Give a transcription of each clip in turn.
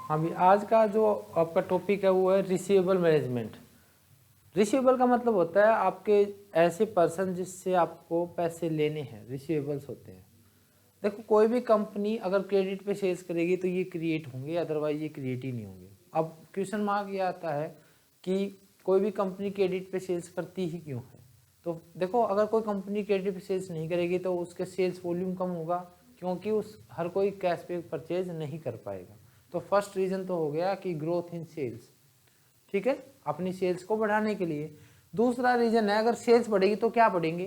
हाँ भी, आज का जो आपका टॉपिक है वो है रिसीवेबल मैनेजमेंट। रिसीवेबल का मतलब होता है आपके ऐसे पर्सन जिससे आपको पैसे लेने हैं, रिसीवेबल्स होते हैं। देखो कोई भी कंपनी अगर क्रेडिट पे सेल्स करेगी तो ये क्रिएट होंगे, अदरवाइज ये क्रिएट ही नहीं होंगे। अब क्वेश्चन मार्क ये आता है कि कोई भी कंपनी क्रेडिट पे सेल्स करती ही क्यों है। तो देखो अगर कोई कंपनी क्रेडिट पे सेल्स नहीं करेगी तो उसके सेल्स वॉल्यूम कम होगा, क्योंकि उस हर कोई कैश पे परचेज नहीं कर पाएगा। तो फर्स्ट रीज़न तो हो गया कि ग्रोथ इन सेल्स, ठीक है, अपनी सेल्स को बढ़ाने के लिए। दूसरा रीज़न है अगर सेल्स बढ़ेगी तो क्या बढ़ेंगे,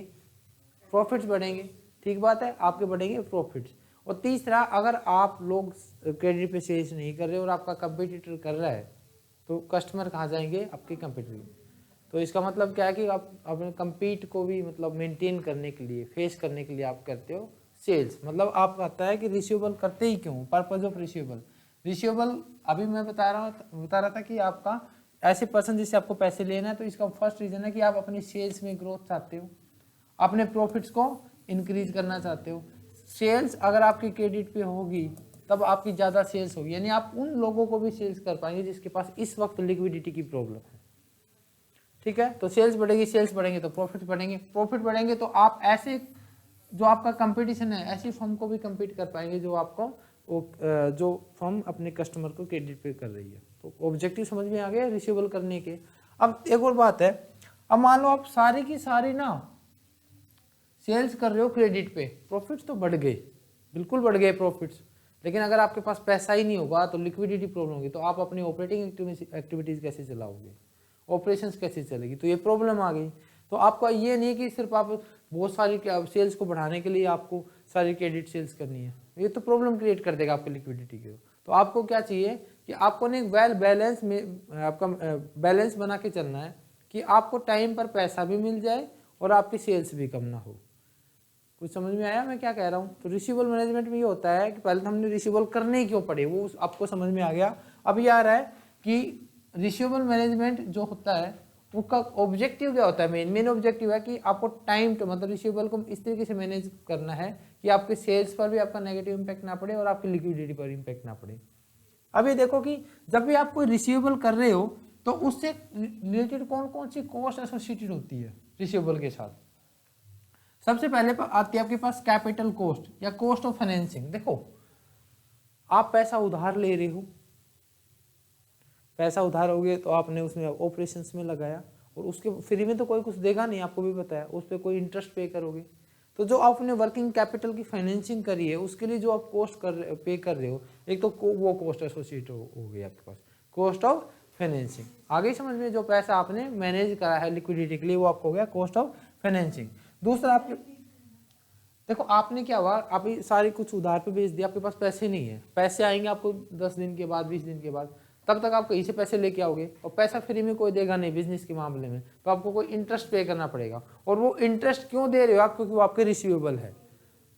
प्रॉफिट्स बढ़ेंगे, ठीक बात है, आपके बढ़ेंगे प्रॉफिट्स। और तीसरा, अगर आप लोग क्रेडिट पे सेल्स नहीं कर रहे और आपका कंपटीटर कर रहा है तो कस्टमर कहाँ जाएंगे, आपके कंपटीटर। तो इसका मतलब क्या है कि आप अपने कंपीट को भी मतलब मेंटेन करने के लिए, फेस करने के लिए आप करते हो सेल्स। मतलब आप कहता है कि रिसीवेबल करते ही क्यों, पर्पज ऑफ रिसीवेबल। रिसीवेबल अभी मैं बता रहा था कि आपका ऐसे पर्सन जिससे आपको पैसे लेना है, तो इसका फर्स्ट रीजन है कि आप अपनी सेल्स में ग्रोथ चाहते हो, अपने प्रॉफिट्स को इंक्रीज करना चाहते हो। सेल्स अगर आपकी क्रेडिट पे होगी तब आपकी ज़्यादा सेल्स होगी, यानी आप उन लोगों को भी सेल्स कर पाएंगे जिसके पास इस वक्त लिक्विडिटी की प्रॉब्लम है, ठीक है। तो सेल्स बढ़ेगी, सेल्स बढ़ेंगे तो प्रॉफिट बढ़ेंगे, प्रॉफिट बढ़ेंगे तो आप ऐसे जो आपका कंपटीशन है ऐसी फर्म को भी compete कर पाएंगे जो आपको जो फर्म अपने कस्टमर को क्रेडिट पे कर रही है। तो ऑब्जेक्टिव समझ में आ गया रिसीवेबल करने के। अब एक और बात है, अब मान लो आप सारी की सारी ना सेल्स कर रहे हो क्रेडिट पे, प्रॉफिट्स तो बढ़ गए, बिल्कुल बढ़ गए प्रॉफिट्स, लेकिन अगर आपके पास पैसा ही नहीं होगा तो लिक्विडिटी प्रॉब्लम होगी, तो आप अपनी ऑपरेटिंग एक्टिविटीज कैसे चलाओगे, ऑपरेशंस कैसे चलेगी, तो ये प्रॉब्लम आ गई। तो आपका ये नहीं कि सिर्फ आप बहुत सारी सेल्स को बढ़ाने के लिए आपको सारी क्रेडिट सेल्स करनी है, ये तो प्रॉब्लम क्रिएट कर देगा आपकी लिक्विडिटी की। तो आपको क्या चाहिए कि आपको ने वेल बैलेंस में आपका बैलेंस बना के चलना है कि आपको टाइम पर पैसा भी मिल जाए और आपकी सेल्स भी कम ना हो। कुछ समझ में आया मैं क्या कह रहा हूँ। तो रिसीवेबल मैनेजमेंट में ये होता है कि पहले हमने रिसीवेबल करने क्यों पड़े वो आपको समझ में आ गया। अब ये आ रहा है कि रिसीवेबल मैनेजमेंट जो होता है उसका ऑब्जेक्टिव क्या होता है। मेन ऑब्जेक्टिव है कि आपको टाइम तो मतलब रिसीवेबल को इस तरीके से मैनेज करना है कि आपके सेल्स पर भी आपका नेगेटिव इंपैक्ट ना पड़े और आपकी लिक्विडिटी पर इंपैक्ट ना पड़े। अब ये देखो कि जब भी आप कोई रिसीवेबल कर रहे हो तो उससे रिलेटेड कौन कौन सी कॉस्ट एसोसिएटेड होती है रिसीवेबल के साथ। सबसे पहले आती है आपके पास कैपिटल कॉस्ट या कॉस्ट ऑफ फाइनेंसिंग। देखो आप पैसा उधार ले रहे हो, पैसा उधार हो गया तो आपने उसमें ऑपरेशंस में लगाया और उसके फ्री में तो कोई कुछ देगा नहीं, आपको भी पता है, उस पर कोई इंटरेस्ट पे करोगे। तो जो आपने वर्किंग कैपिटल की फाइनेंसिंग करी है उसके लिए जो आप कॉस्ट पे कर रहे हो, एक तो वो कॉस्ट एसोसिएट हो गई आपके पास, कॉस्ट ऑफ फाइनेंसिंग। आगे समझ में, जो पैसा आपने मैनेज करा है लिक्विडिटी के लिए वो आपको हो गया कॉस्ट ऑफ फाइनेंसिंग। दूसरा आपके देखो आपने क्या हुआ, आप सारी कुछ उधार पे बेच दिया, आपके पास पैसे नहीं है, पैसे आएंगे आपको 10 दिन के बाद 20 दिन के बाद, तब तक आप कहीं से पैसे लेके आओगे और पैसा फ्री में कोई देगा नहीं बिजनेस के मामले में, तो आपको कोई इंटरेस्ट पे करना पड़ेगा। और वो इंटरेस्ट क्यों दे रहे हो आप, क्योंकि वो आपके रिसीवेबल है।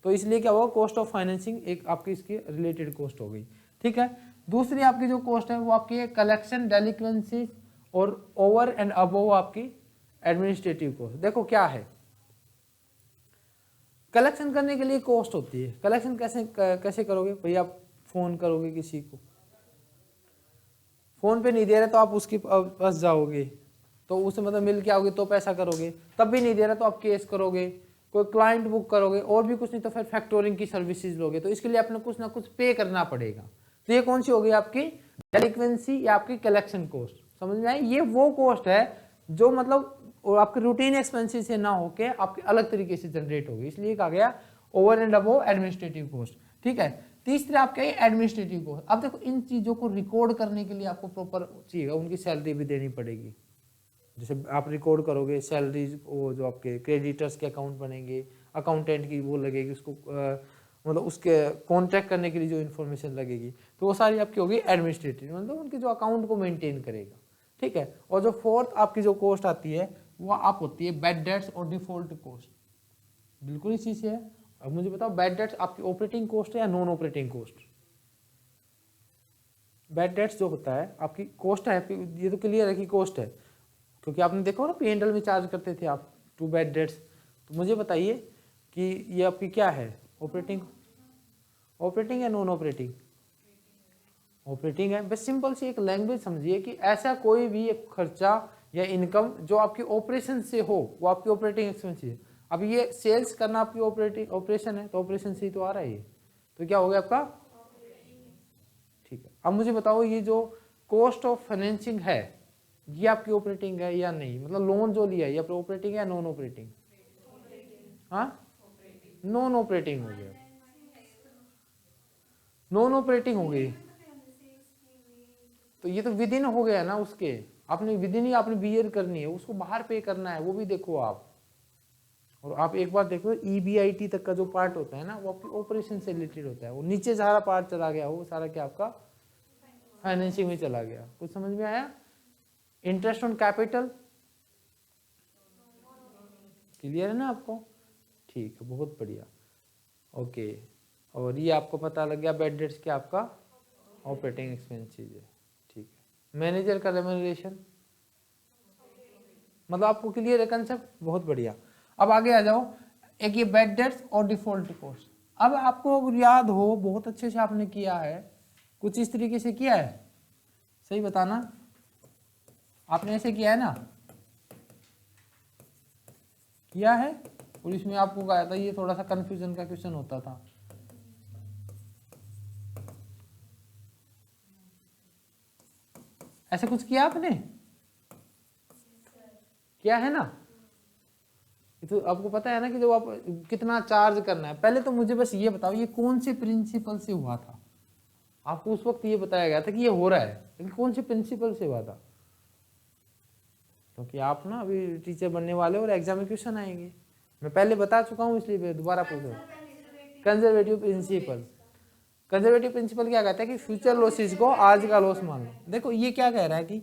तो इसलिए क्या हुआ, कॉस्ट ऑफ फाइनेंसिंग एक आपकी इसकी रिलेटेड कॉस्ट हो गई, ठीक है। दूसरी आपकी जो कॉस्ट है वो आपकी कलेक्शन डेलिक्वेंसी और ओवर एंड अबोव आपकी एडमिनिस्ट्रेटिव कॉस्ट। देखो क्या है, कलेक्शन करने के लिए कॉस्ट होती है। कलेक्शन कैसे कैसे करोगे भैया, आप फोन करोगे किसी को, फोन पे नहीं दे रहे तो आप उसके पास जाओगे तो उसे मतलब मिल के आओगे तो पैसा करोगे, तब भी नहीं दे रहा तो आप केस करोगे, कोई क्लाइंट बुक करोगे, और भी कुछ नहीं तो फिर फैक्टोरिंग की सर्विसेज लोगे, तो इसके लिए आपने कुछ ना कुछ पे करना पड़ेगा। तो ये कौन सी होगी आपकी डेलिक्वेंसी या आपकी कलेक्शन कॉस्ट। समझ में आई, ये वो कॉस्ट है जो मतलब और आपके रूटीन एक्सपेंसेस से ना होके आपके अलग तरीके से जनरेट होगी, इसलिए कहा गया over and above administrative cost, ठीक है। तीसरे आपके एडमिनिस्ट्रेटिव कॉस्ट। अब देखो इन चीजों को रिकॉर्ड करने के लिए आपको प्रॉपर चाहिए, उनकी सैलरी भी देनी पड़ेगी। जैसे आप रिकॉर्ड करोगे सैलरीज, वो जो आपके क्रेडिटर्स के अकाउंट बनेंगे, अकाउंटेंट की वो लगेगी, उसको मतलब उसके कॉन्टैक्ट करने के लिए जो इन्फॉर्मेशन लगेगी, तो वो सारी आपकी होगी एडमिनिस्ट्रेटिव, मतलब उनके जो अकाउंट को मेंटेन करेगा, ठीक है। और जो फोर्थ आपकी जो कॉस्ट आती है वो आप होती है बैड डेट्स और डिफॉल्ट कॉस्ट। बिल्कुल इसी से है। अब मुझे बताओ बैड डेट्स आपकी ऑपरेटिंग कॉस्ट है या non operating cost. Bad debts जो होता है आपकी कॉस्ट है, ये तो क्लियर है कि कॉस्ट है, क्योंकि आपने देखो ना P&L में चार्ज करते थे आप टू बैड डेट्स। तो मुझे बताइए कि ये आपकी क्या है, ऑपरेटिंग, ऑपरेटिंग या नॉन ऑपरेटिंग। ऑपरेटिंग है। बस सिंपल सी एक लैंग्वेज समझिए कि ऐसा कोई भी एक खर्चा या इनकम जो आपकी ऑपरेशन से हो वो आपकी ऑपरेटिंग एक्सपेंस है। अब ये सेल्स करना आपकी ऑपरेशन है, तो ऑपरेशन से ही तो आ रहा है ये, तो क्या हो गया आपका, ठीक है। अब मुझे बताओ ये जो कॉस्ट ऑफ फाइनेंसिंग है ये आपकी ऑपरेटिंग है या नहीं, मतलब लोन जो लिया है ये आपकी ऑपरेटिंग है नॉन ऑपरेटिंग, हाँ नॉन ऑपरेटिंग हो गया, नॉन ऑपरेटिंग हो गई, तो ये तो विद इन हो गया ना उसके, आपने विद इन ही आपने बियर करनी है, उसको बाहर पे करना है, वो भी देखो आप। और आप एक बार देखो EBIT तक का जो पार्ट होता है ना वो आपकी ऑपरेशन से रिलेटेड होता है, वो नीचे सारा पार्ट चला गया वो सारा क्या आपका फाइनेंसिंग में चला गया। कुछ समझ में आया? इंटरेस्ट ऑन कैपिटल क्लियर है ना आपको, ठीक है बहुत बढ़िया, ओके। और ये आपको पता लग गया बैड डेट्स क्या आपका ऑपरेटिंग एक्सपेंसेस है, ठीक है। मैनेजर का रेम्यूनरेशन मतलब आपको क्लियर है कंसेप्ट, बहुत बढ़िया। अब आगे आ जाओ, एक ये बैड डेट्स और डिफॉल्ट कॉस्ट। अब आपको याद हो बहुत अच्छे से आपने किया है, कुछ इस तरीके से किया है, सही बताना, आपने ऐसे किया है ना, किया है, और इसमें आपको कहा था ये थोड़ा सा कंफ्यूजन का क्वेश्चन होता था, ऐसे कुछ किया आपने, किया है ना, तो आपको पता है ना कि जब आप कितना चार्ज करना है। पहले तो मुझे बस ये बताओ ये कौन से प्रिंसिपल से हुआ था, आपको उस वक्त ये बताया गया था कि ये हो रहा है, लेकिन कौन से प्रिंसिपल से हुआ था, क्योंकि आप ना अभी टीचर बनने वाले और एग्जाम में क्वेश्चन आएंगे, मैं पहले बता चुका हूँ इसलिए दोबारा पूछ रहा हूँ। कंजर्वेटिव प्रिंसिपल, कंजर्वेटिव प्रिंसिपल क्या कहता है कि फ्यूचर लॉसेज को आज का लॉस मान लो। देखो ये क्या कह रहा है कि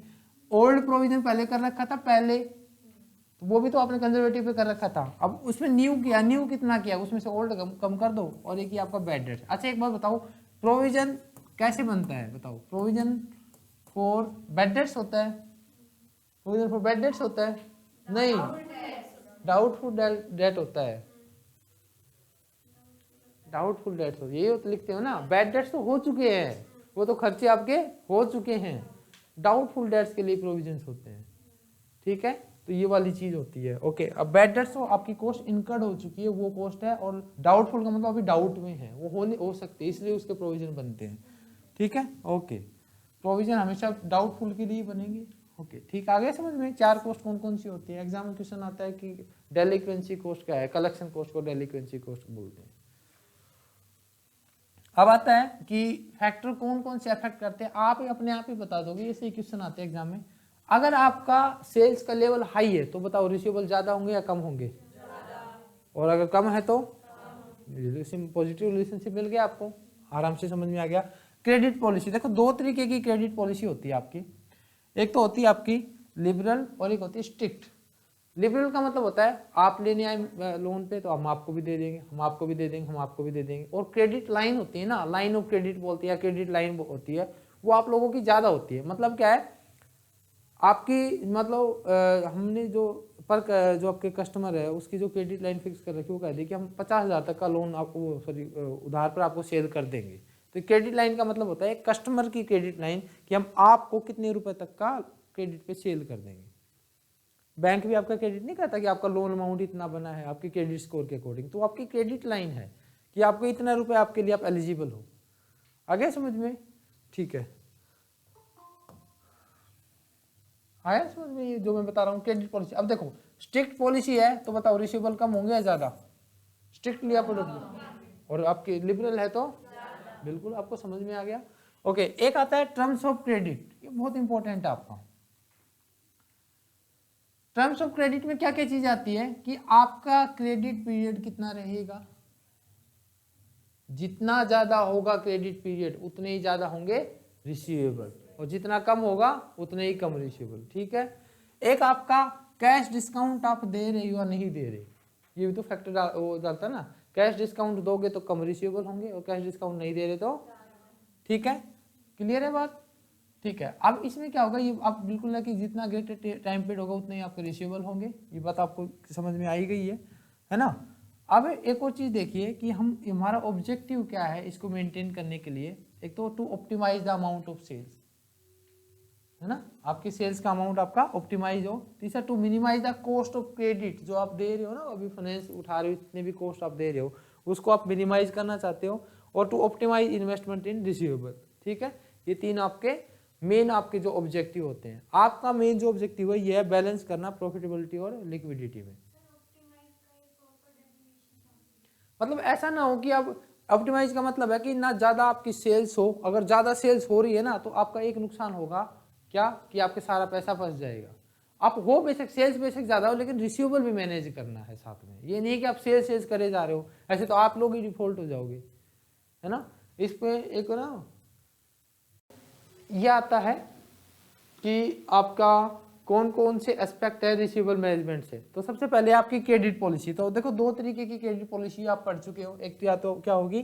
ओल्ड प्रोविजन पहले कर रखा था पहले, तो वो भी तो आपने कंजर्वेटिव पे कर रखा था, अब उसमें न्यू किया, न्यू कितना किया, उसमें से ओल्ड कम कर दो, और एक ही आपका बैड डेट। अच्छा एक बात बताओ, प्रोविजन कैसे बनता है बताओ, प्रोविजन फॉर बैड डेट्स होता है, प्रोविजन फॉर बैड डेट्स होता है, नहीं डाउटफुल डेट होता है, डाउटफुल डेट्स हो, यही तो लिखते हो ना, बैड डेट्स तो हो चुके हैं, वो तो खर्चे आपके हो चुके हैं, डाउटफुल डेट्स के लिए प्रोविजंस होते हैं, ठीक है, तो ये वाली चीज होती है, ओके। अब बैड डेट्स तो आपकी कॉस्ट इनकर्ड हो चुकी है वो कॉस्ट है, और डाउटफुल का मतलब अभी डाउट में है, वो हो सकते हैं इसलिए उसके प्रोविजन बनते हैं, ठीक है, ओके। प्रोविजन हमेशा डाउटफुल के लिए बनेंगे, ओके ठीक। आगे समझ में, चार कॉस्ट कौन कौन सी होती है, एग्जाम में क्वेश्चन आता है कि डेलिक्वेंसी कॉस्ट क्या है, कलेक्शन कॉस्ट को डेलिक्वेंसी कॉस्ट बोलते हैं। अब आता है कि फैक्टर कौन कौन से अफेक्ट करते हैं, आप अपने आप ही बता दोगे, ऐसे ही क्वेश्चन आते हैं एग्जाम में। अगर आपका सेल्स का लेवल हाई है तो बताओ रिसीवेबल ज्यादा होंगे या कम होंगे, और अगर कम है तो पॉजिटिव रिलेशनशिप मिल गया आपको, आराम से समझ में आ गया। क्रेडिट पॉलिसी, देखो दो तरीके की क्रेडिट पॉलिसी होती है आपकी, एक तो होती है आपकी लिबरल और एक होती है स्ट्रिक्ट। लिबरल का मतलब होता है आप लेने आए लोन पे तो हम आपको भी दे देंगे, हम आपको भी दे देंगे, हम आपको भी दे देंगे। और क्रेडिट लाइन होती है ना, लाइन ऑफ क्रेडिट बोलती है, क्रेडिट लाइन होती है, वो आप लोगों की ज्यादा होती है। मतलब क्या है, आपकी मतलब हमने जो पर जो आपके कस्टमर है उसकी जो क्रेडिट लाइन फिक्स कर रखी है वो कह दी कि हम 50,000 तक का लोन आपको सॉरी उधार पर आपको शेयर कर देंगे। तो क्रेडिट लाइन का मतलब होता है कस्टमर की क्रेडिट लाइन कि हम आपको कितने रुपए तक का क्रेडिट पे सेल कर देंगे। बैंक भी आपका क्रेडिट नहीं करता कि आपका लोन अमाउंट इतना बना है आपके क्रेडिट स्कोर के अकॉर्डिंग, तो आपकी क्रेडिट लाइन है कि आपको इतना रुपए आपके लिए आप एलिजिबल हो। आगे समझ में, ठीक है, आया समझ में ये जो मैं बता रहा हूँ क्रेडिट पॉलिसी। अब देखो स्ट्रिक्ट पॉलिसी है तो बताओ रिसीवेबल कम होंगे या ज्यादा, स्ट्रिक्टली आप और आपकी लिबरल है तो बिल्कुल आपको समझ में आ गया, ओके। एक आता है टर्म्स ऑफ क्रेडिट, ये बहुत इंपॉर्टेंट है आपका। टर्म्स ऑफ क्रेडिट में क्या क्या चीज आती है कि आपका क्रेडिट पीरियड कितना रहेगा, जितना ज्यादा होगा क्रेडिट पीरियड उतने ही ज्यादा होंगे रिसीवेबल, और जितना कम होगा उतने ही कम रिसीवेबल, ठीक है। एक आपका कैश डिस्काउंट आप दे रहे हो या नहीं दे रहे, ये भी तो फैक्टर वो डालता है ना, कैश डिस्काउंट दोगे तो कम रिसीवेबल होंगे और कैश डिस्काउंट नहीं दे रहे तो, ठीक है, क्लियर है बात, ठीक है। अब इसमें क्या होगा, ये आप बिल्कुल ना कि जितना ग्रेटर टाइम पीरियड होगा उतने ही आपके रिसीवेबल होंगे, ये बात आपको समझ में आई गई है ना। अब एक और चीज देखिए कि हम हमारा ऑब्जेक्टिव क्या है इसको मेंटेन करने के लिए, एक तो to optimise the amount of sales, है ना, आपकी सेल्स का अमाउंट आपका ऑप्टिमाइज हो। तीसरा to minimise the cost of credit, जो आप दे रहे हो ना, अभी फाइनेंस उठा रहे हो, इतने भी कॉस्ट आप दे रहे हो उसको आप मिनिमाइज करना चाहते हो। और to optimise investment in receivable, ठीक है। ये तीन आपके मेन आपके जो ऑब्जेक्टिव होते हैं। आपका मेन जो ऑब्जेक्टिव है ये है बैलेंस करना प्रॉफिटेबिलिटी और लिक्विडिटी में। मतलब ऐसा ना हो कि आप ऑप्टिमाइज का मतलब है कि ना ज़्यादा आपकी सेल्स हो, अगर ज़्यादा सेल्स हो रही है ना तो आपका एक नुकसान होगा क्या, कि आपके सारा पैसा फंस जाएगा। आप हो बेशक सेल्स बेशक ज़्यादा हो, लेकिन रिसीवेबल भी मैनेज करना है साथ में। ये नहीं कि आप सेल्स करे जा रहे हो, ऐसे तो आप लोग ही डिफॉल्ट हो जाओगे, है ना। इस पे एक ना ये आता है कि आपका कौन कौन से एस्पेक्ट है रिसीवेबल मैनेजमेंट से। तो सबसे पहले आपकी क्रेडिट पॉलिसी। तो देखो दो तरीके की क्रेडिट पॉलिसी आप पढ़ चुके हो, एक तो या तो क्या होगी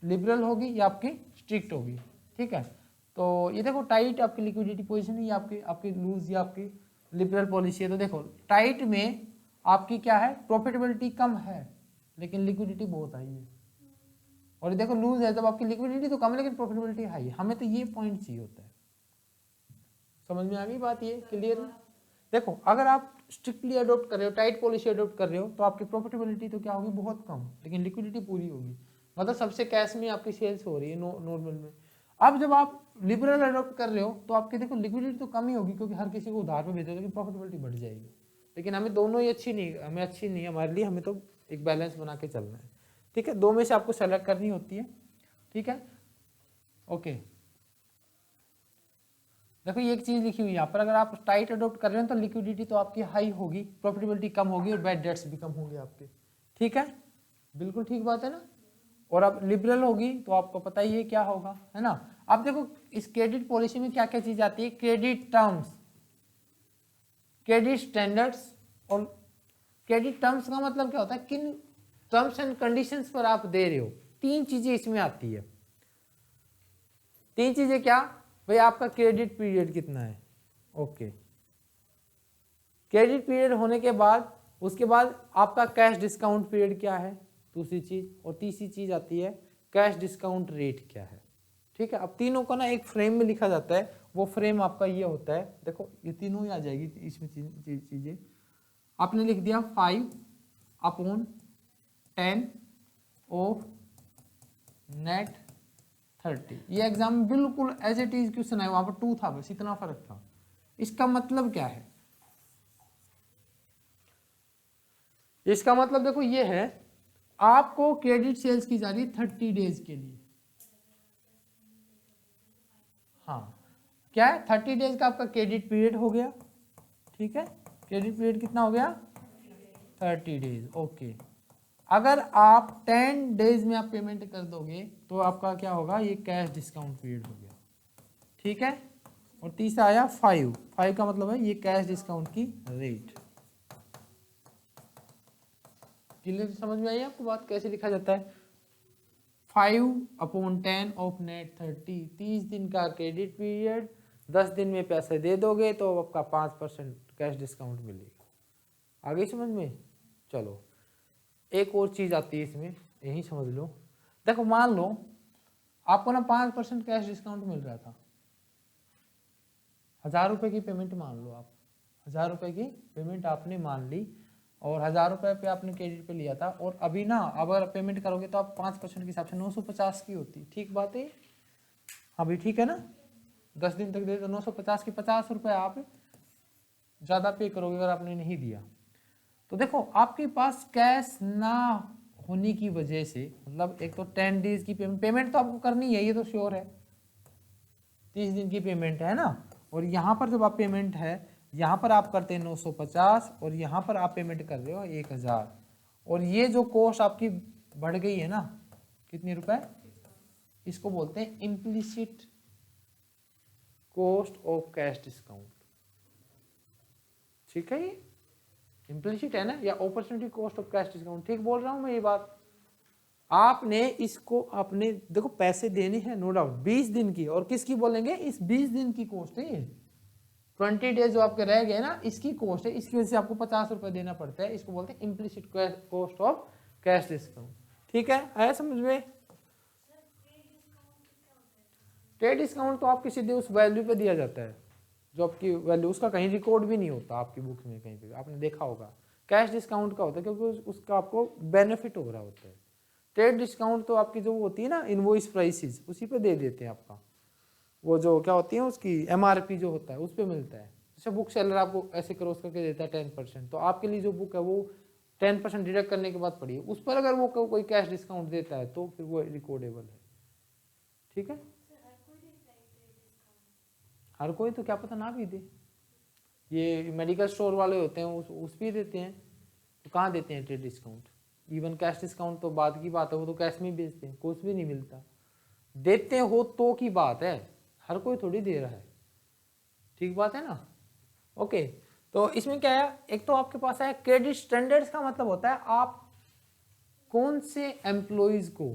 लिबरल होगी या आपकी स्ट्रिक्ट होगी, ठीक है। तो ये देखो टाइट आपकी लिक्विडिटी पोजीशन है, ये आपकी लूज या आपकी लिबरल पॉलिसी है। तो देखो टाइट में आपकी क्या है, प्रॉफिटेबिलिटी कम है लेकिन लिक्विडिटी बहुत हाई है। और देखो लूज है, जब आपकी लिक्विडिटी तो कम है लेकिन प्रॉफिटेबिलिटी हाई है। हमें तो ये पॉइंट चाहिए होता है। समझ में आ गई बात, ये क्लियर है। देखो अगर आप स्ट्रिक्टली अडॉप्ट कर रहे हो, टाइट पॉलिसी अडॉप्ट कर रहे हो, तो आपकी प्रॉफिटेबिलिटी तो क्या होगी, बहुत कम, लेकिन लिक्विडिटी पूरी होगी। मतलब सबसे कैश में आपकी सेल्स हो रही है नॉर्मल में। अब जब आप लिबरल अडॉप्ट कर रहे हो तो आपकी देखो लिक्विडिटी तो कम ही होगी, क्योंकि हर किसी को उधार पे भेजो, लेकिन प्रॉफिटेबिलिटी बढ़ जाएगी। लेकिन हमें दोनों ही अच्छी नहीं, हमें अच्छी नहीं है हमारे लिए, हमें तो एक बैलेंस बना के चलना है, ठीक है। दो में से आपको सेलेक्ट करनी होती है, ठीक है। ओके देखो ये एक चीज लिखी हुई है यहाँ पर, अगर आप टाइट अडॉप्ट कर रहे हैं तो लिक्विडिटी तो आपकी हाई होगी, प्रॉफिटेबिलिटी कम होगी और बैड डेट्स भी कम होंगे आपके, ठीक है। बिल्कुल ठीक बात है ना। और अब लिबरल होगी तो आपको पता ही है क्या होगा, है ना। अब देखो इस क्रेडिट पॉलिसी में क्या क्या चीज आती है, क्रेडिट टर्म्स, क्रेडिट स्टैंडर्ड्स। और क्रेडिट टर्म्स का मतलब क्या होता है, किन टर्म्स एंड कंडीशंस पर आप दे रहे हो। तीन चीजें इसमें आती है। तीन चीजें क्या भाई, आपका क्रेडिट पीरियड कितना है, ओके। क्रेडिट पीरियड होने के बाद उसके बाद आपका कैश डिस्काउंट पीरियड क्या है, दूसरी चीज। और तीसरी चीज आती है कैश डिस्काउंट रेट क्या है, ठीक है। अब तीनों को ना एक फ्रेम में लिखा जाता है, वो फ्रेम आपका ये होता है। देखो ये तीनों ही आ जाएगी इसमें चीजें। आपने लिख दिया 5/10 ऑफ नेट 30। ये एग्जाम बिल्कुल एज इट इज क्वेश्चन है, वहां पर 2 था, बस इतना फर्क था। इसका मतलब क्या है, इसका मतलब देखो ये है, आपको क्रेडिट सेल्स की जा रही है 30 डेज के लिए। हाँ क्या है, 30 डेज का आपका क्रेडिट पीरियड हो गया, ठीक है। क्रेडिट पीरियड कितना हो गया, 30 डेज, ओके। अगर आप 10 डेज में आप पेमेंट कर दोगे तो आपका क्या होगा, ये कैश डिस्काउंट पीरियड हो गया, ठीक है। और तीसरा आया 5 का मतलब है ये कैश डिस्काउंट की रेट। क्लियर समझ में आई आपको बात, कैसे लिखा जाता है। 5/10 ऑफ नेट 30 दिन का क्रेडिट पीरियड, 10 दिन में पैसे दे दोगे तो आपका 5% कैश डिस्काउंट मिलेगा। आगे समझ में। चलो एक और चीज आती है इसमें, यही समझ लो। देखो मान लो आपको ना 5% कैश डिस्काउंट मिल रहा था, 1000 रुपए की पेमेंट मान लो आप, 1000 रुपए की पेमेंट आपने मान ली और 1000 रुपए पे आपने क्रेडिट पे लिया था। और अभी ना अगर पेमेंट करोगे तो आप 5% के हिसाब से 950 की होती, ठीक बात है। हाँ भाई ठीक है ना, 10 दिन तक दे तो 950 की 50 रुपए आप ज्यादा पे करोगे अगर आपने नहीं दिया। तो देखो आपके पास कैश ना होने की वजह से, मतलब एक तो 10 डेज की पेमेंट तो आपको करनी है, ये तो श्योर है, 30 दिन की पेमेंट है ना। और यहाँ पर जब आप पेमेंट है, यहाँ पर आप करते हैं 950 और यहाँ पर आप पेमेंट कर रहे हो 1000। और ये जो कॉस्ट आपकी बढ़ गई है ना, कितने रुपए, इसको बोलते हैं implicit cost of cash discount, ठीक है। ये इम्प्लिसिट है ना, या opportunity cost of cash discount, ठीक बोल रहा हूं मैं ये बात। आपने इसको अपने देखो पैसे देने हैं नो डाउट 20 दिन की, और किसकी बोलेंगे, इस 20 दिन की कॉस्ट है। 20 डेज जो आपके रह गए ना, इसकी कॉस्ट है, इसकी वजह से आपको 50 रुपए देना पड़ता है। इसको बोलते हैं implicit cost of cash discount, ठीक है। आया समझ में। ट्रेड डिस्काउंट तो आपकी सीधे उस वैल्यू पे दिया जाता है जो आपकी वैल्यू, उसका कहीं रिकॉर्ड भी नहीं होता आपकी बुक्स में कहीं पे, आपने देखा होगा। कैश डिस्काउंट का होता है क्योंकि उसका आपको बेनिफिट हो रहा होता है। ट्रेड डिस्काउंट तो आपकी जो होती है ना इनवॉइस प्राइसेस, उसी पे दे देते हैं आपका, वो जो क्या होती है उसकी एमआरपी जो होता है उस पर मिलता है। जैसे बुक सेलर आपको ऐसे क्रॉस करके देता है 10%, तो आपके लिए जो बुक है वो 10% डिडक्ट करने के बाद पड़ी है, उस पर अगर वो कोई कैश डिस्काउंट देता है तो फिर वो रिकॉर्डेबल है। ठीक है, हर कोई तो क्या पता ना भी दे, ये मेडिकल स्टोर वाले होते हैं उस भी देते हैं, तो कहाँ देते हैं trade discount. Even cash discount तो बाद की बात है, वो तो कैश में ही बेचते हैं, कुछ भी नहीं मिलता। देते हो तो की बात है, हर कोई थोड़ी दे रहा है। ठीक बात है ना। ओके, तो इसमें क्या है, एक तो आपके पास है क्रेडिट स्टैंडर्ड्स का मतलब होता है आप कौन से एम्प्लॉइज को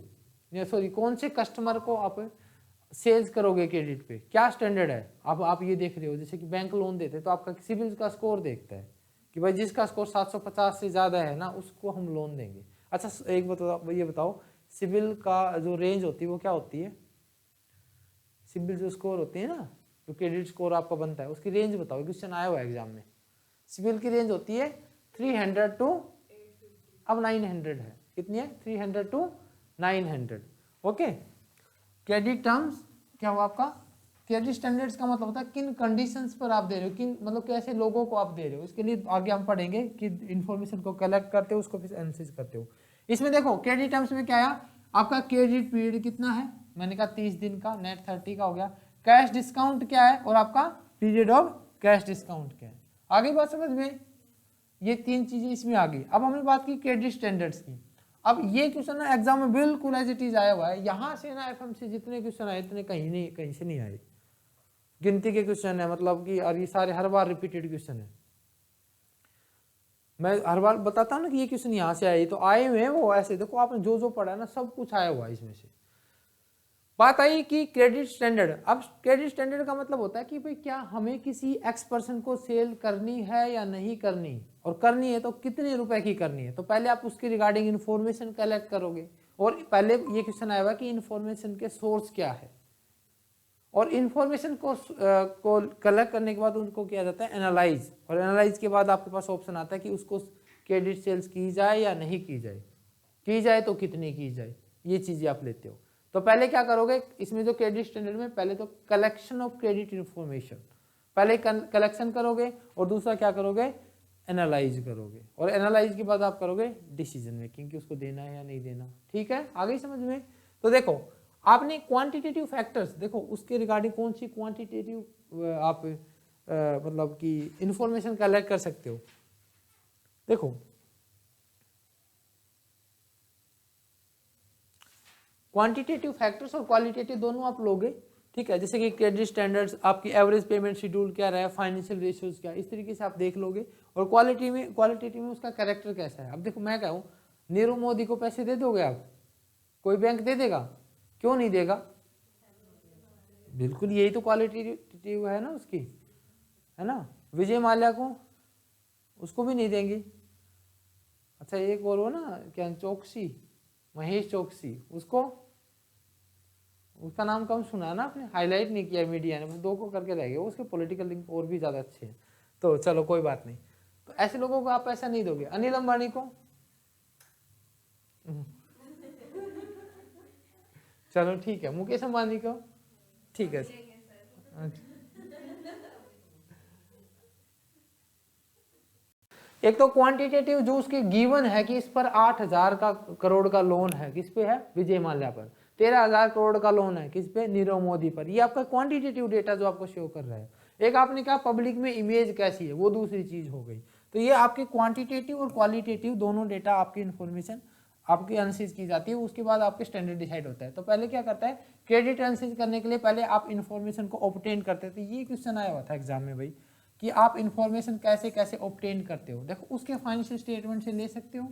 या सॉरी कौन से कस्टमर को आप सेल्स करोगे क्रेडिट पे, क्या स्टैंडर्ड है। अब आप ये देख रहे हो जैसे कि बैंक लोन देते हैं तो आपका सिबिल का स्कोर देखता है कि भाई जिसका स्कोर 750 से ज़्यादा है ना उसको हम लोन देंगे। अच्छा एक बताओ, ये बताओ सिबिल का जो रेंज होती है वो क्या होती है, सिबिल जो स्कोर होती है ना, जो क्रेडिट स्कोर आपका बनता है उसकी रेंज बताओ, क्वेश्चन आया हुआ है एग्जाम में। सिबिल की रेंज होती है 300 टू अब 900 है, कितनी है 300 टू 900। ओके, क्रेडिट टर्म्स क्या हुआ आपका, क्रेडिट स्टैंडर्ड्स का मतलब होता है किन कंडीशंस पर आप दे रहे हो, किन मतलब कैसे लोगों को आप दे रहे हो। इसके लिए आगे हम पढ़ेंगे कि इन्फॉर्मेशन को कलेक्ट करते हो उसको फिर एनालिसिस करते हो। इसमें देखो क्रेडिट टर्म्स में क्या आया, आपका क्रेडिट पीरियड कितना है, मैंने कहा 30 दिन का, नेट 30 का हो गया। कैश डिस्काउंट क्या है और आपका पीरियड ऑफ कैश डिस्काउंट क्या है। आगे बात समझ में, ये तीन चीजें इसमें आ गई। अब हमने बात की क्रेडिट स्टैंडर्ड्स की। अब ये क्वेश्चन ना एग्जाम में बिल्कुल एज इट इज आया हुआ है, यहाँ से ना एफएमसी जितने क्वेश्चन आए इतने कहीं से नहीं आए, गिनती के क्वेश्चन है, मतलब कि और ये सारे हर बार रिपीटेड क्वेश्चन है। मैं हर बार बताता हूँ ना कि ये क्वेश्चन यहाँ से आए, तो आए हुए हैं वो ऐसे, देखो आपने जो जो पढ़ा है ना सब कुछ आया हुआ है इसमें से। बात आई कि क्रेडिट स्टैंडर्ड। अब क्रेडिट स्टैंडर्ड का मतलब होता है कि भाई क्या हमें किसी एक्स पर्सन को सेल करनी है या नहीं करनी, और करनी है तो कितने रुपए की करनी है। तो पहले आप उसके रिगार्डिंग इन्फॉर्मेशन कलेक्ट करोगे, और पहले ये क्वेश्चन आया हुआ कि इन्फॉर्मेशन के सोर्स क्या है, और इन्फॉर्मेशन को कलेक्ट करने के बाद उनको किया जाता है एनालाइज, और एनालाइज के बाद आपके पास ऑप्शन आता है कि उसको क्रेडिट सेल्स की जाए या नहीं की जाए, की जाए तो कितनी की जाए, ये चीजें आप लेते हो। तो पहले क्या करोगे इसमें जो क्रेडिट स्टैंडर्ड में, पहले तो कलेक्शन ऑफ क्रेडिट इंफॉर्मेशन, पहले कलेक्शन करोगे, और दूसरा क्या करोगे एनालाइज करोगे, और एनालाइज के बाद आप करोगे डिसीजन मेकिंग कि उसको देना है या नहीं देना। ठीक है, आ गई समझ में। तो देखो आपने क्वांटिटेटिव फैक्टर्स, देखो उसके रिगार्डिंग कौन सी क्वांटिटेटिव आप मतलब कि इंफॉर्मेशन कलेक्ट कर सकते हो। देखो क्वांटिटेटिव फैक्टर्स और क्वालिटेटिव दोनों आप लोगे। ठीक है, जैसे कि क्रेडिट स्टैंडर्ड्स, आपकी एवरेज पेमेंट शेड्यूल क्या रहा है, फाइनेंशियल रेशियोज क्या, इस तरीके से आप देख लोगे। और क्वालिटेटिव में उसका कैरेक्टर कैसा है। अब देखो मैं कहूँ नीरव मोदी को पैसे दे दोगे आप, कोई बैंक दे देगा, क्यों नहीं देगा, बिल्कुल यही तो क्वालिटेटिव है ना उसकी, है ना। विजय माल्या को, उसको भी नहीं देंगे। अच्छा एक और हो ना क्या, चौकसी, महेश चौकसी, उसको, उसका नाम कम सुना है ना आपने, हाईलाइट नहीं किया मीडिया ने, दो को करके रह गए, उसके पॉलिटिकल लिंक और भी ज़्यादा अच्छे हैं। तो चलो कोई बात नहीं, तो ऐसे लोगों को आप पैसा नहीं दोगे। अनिल अंबानी को चलो ठीक है, मुकेश अंबानी को ठीक है। एक तो क्वांटिटेटिव जो उसके गिवन है कि इस पर 8,000 करोड़ का लोन है, किस पे है, विजय माल्या पर। 13,000 करोड़ का लोन है किस पे, नीरव मोदी पर। ये आपका क्वांटिटेटिव डेटा जो आपको शो कर रहा है। एक आपने कहा पब्लिक में इमेज कैसी है, वो दूसरी चीज हो गई। तो ये आपके क्वांटिटेटिव और क्वालिटेटिव दोनों डेटा आपकी इन्फॉर्मेशन आपकी एनालिसिस की जाती है, उसके बाद आपके स्टैंडर्ड डिसाइड होता है। तो पहले क्या करता है, क्रेडिट एनालिसिस करने के लिए पहले आप इन्फॉर्मेशन को ऑब्टेन करते थे। ये क्वेश्चन आया हुआ था एग्जाम में भाई, कि आप इन्फॉर्मेशन कैसे कैसे ऑब्टेन करते हो। देखो उसके फाइनेंशियल स्टेटमेंट से ले सकते हो,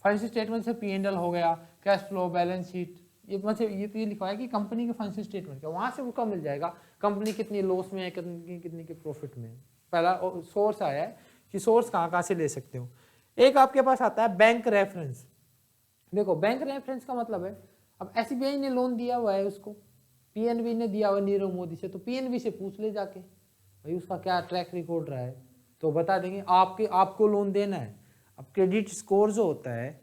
फाइनेंशियल स्टेटमेंट से P&L हो गया, कैश फ्लो, बैलेंस शीट, ये मतलब ये लिखा है कि कंपनी के फाइनेंशियल स्टेटमेंट क्या, वहां से उसका मिल जाएगा कंपनी कितनी लॉस में है, कितनी के प्रॉफिट में है। पहला सोर्स आया है कि सोर्स कहाँ से ले सकते हो। एक आपके पास आता है बैंक रेफरेंस। देखो बैंक रेफरेंस का मतलब है, अब SBI ने लोन दिया हुआ है उसको, पीएनबी ने दिया हुआ नीरव मोदी से, तो पीएनबी से पूछ ले जाके भाई उसका क्या ट्रैक रिकॉर्ड रहा है, तो बता देंगे आपको लोन देना है। अब क्रेडिट स्कोर जो होता है,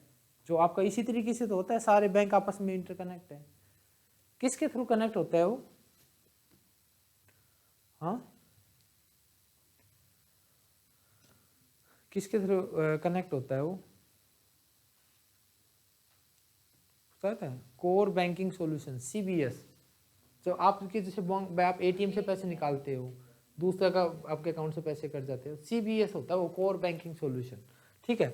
जो आपका इसी तरीके से तो होता है, सारे बैंक आपस में इंटरकनेक्ट है। किसके थ्रू कनेक्ट होता है वो? हाँ, किसके थ्रू कनेक्ट होता है वो? Core banking solution, CBS. जो आपके जैसे आप एटीएम से पैसे निकालते हो, दूसरा का आपके अकाउंट से पैसे कट जाते हो, सीबीएस होता है वो, कोर बैंकिंग सॉल्यूशन। ठीक है,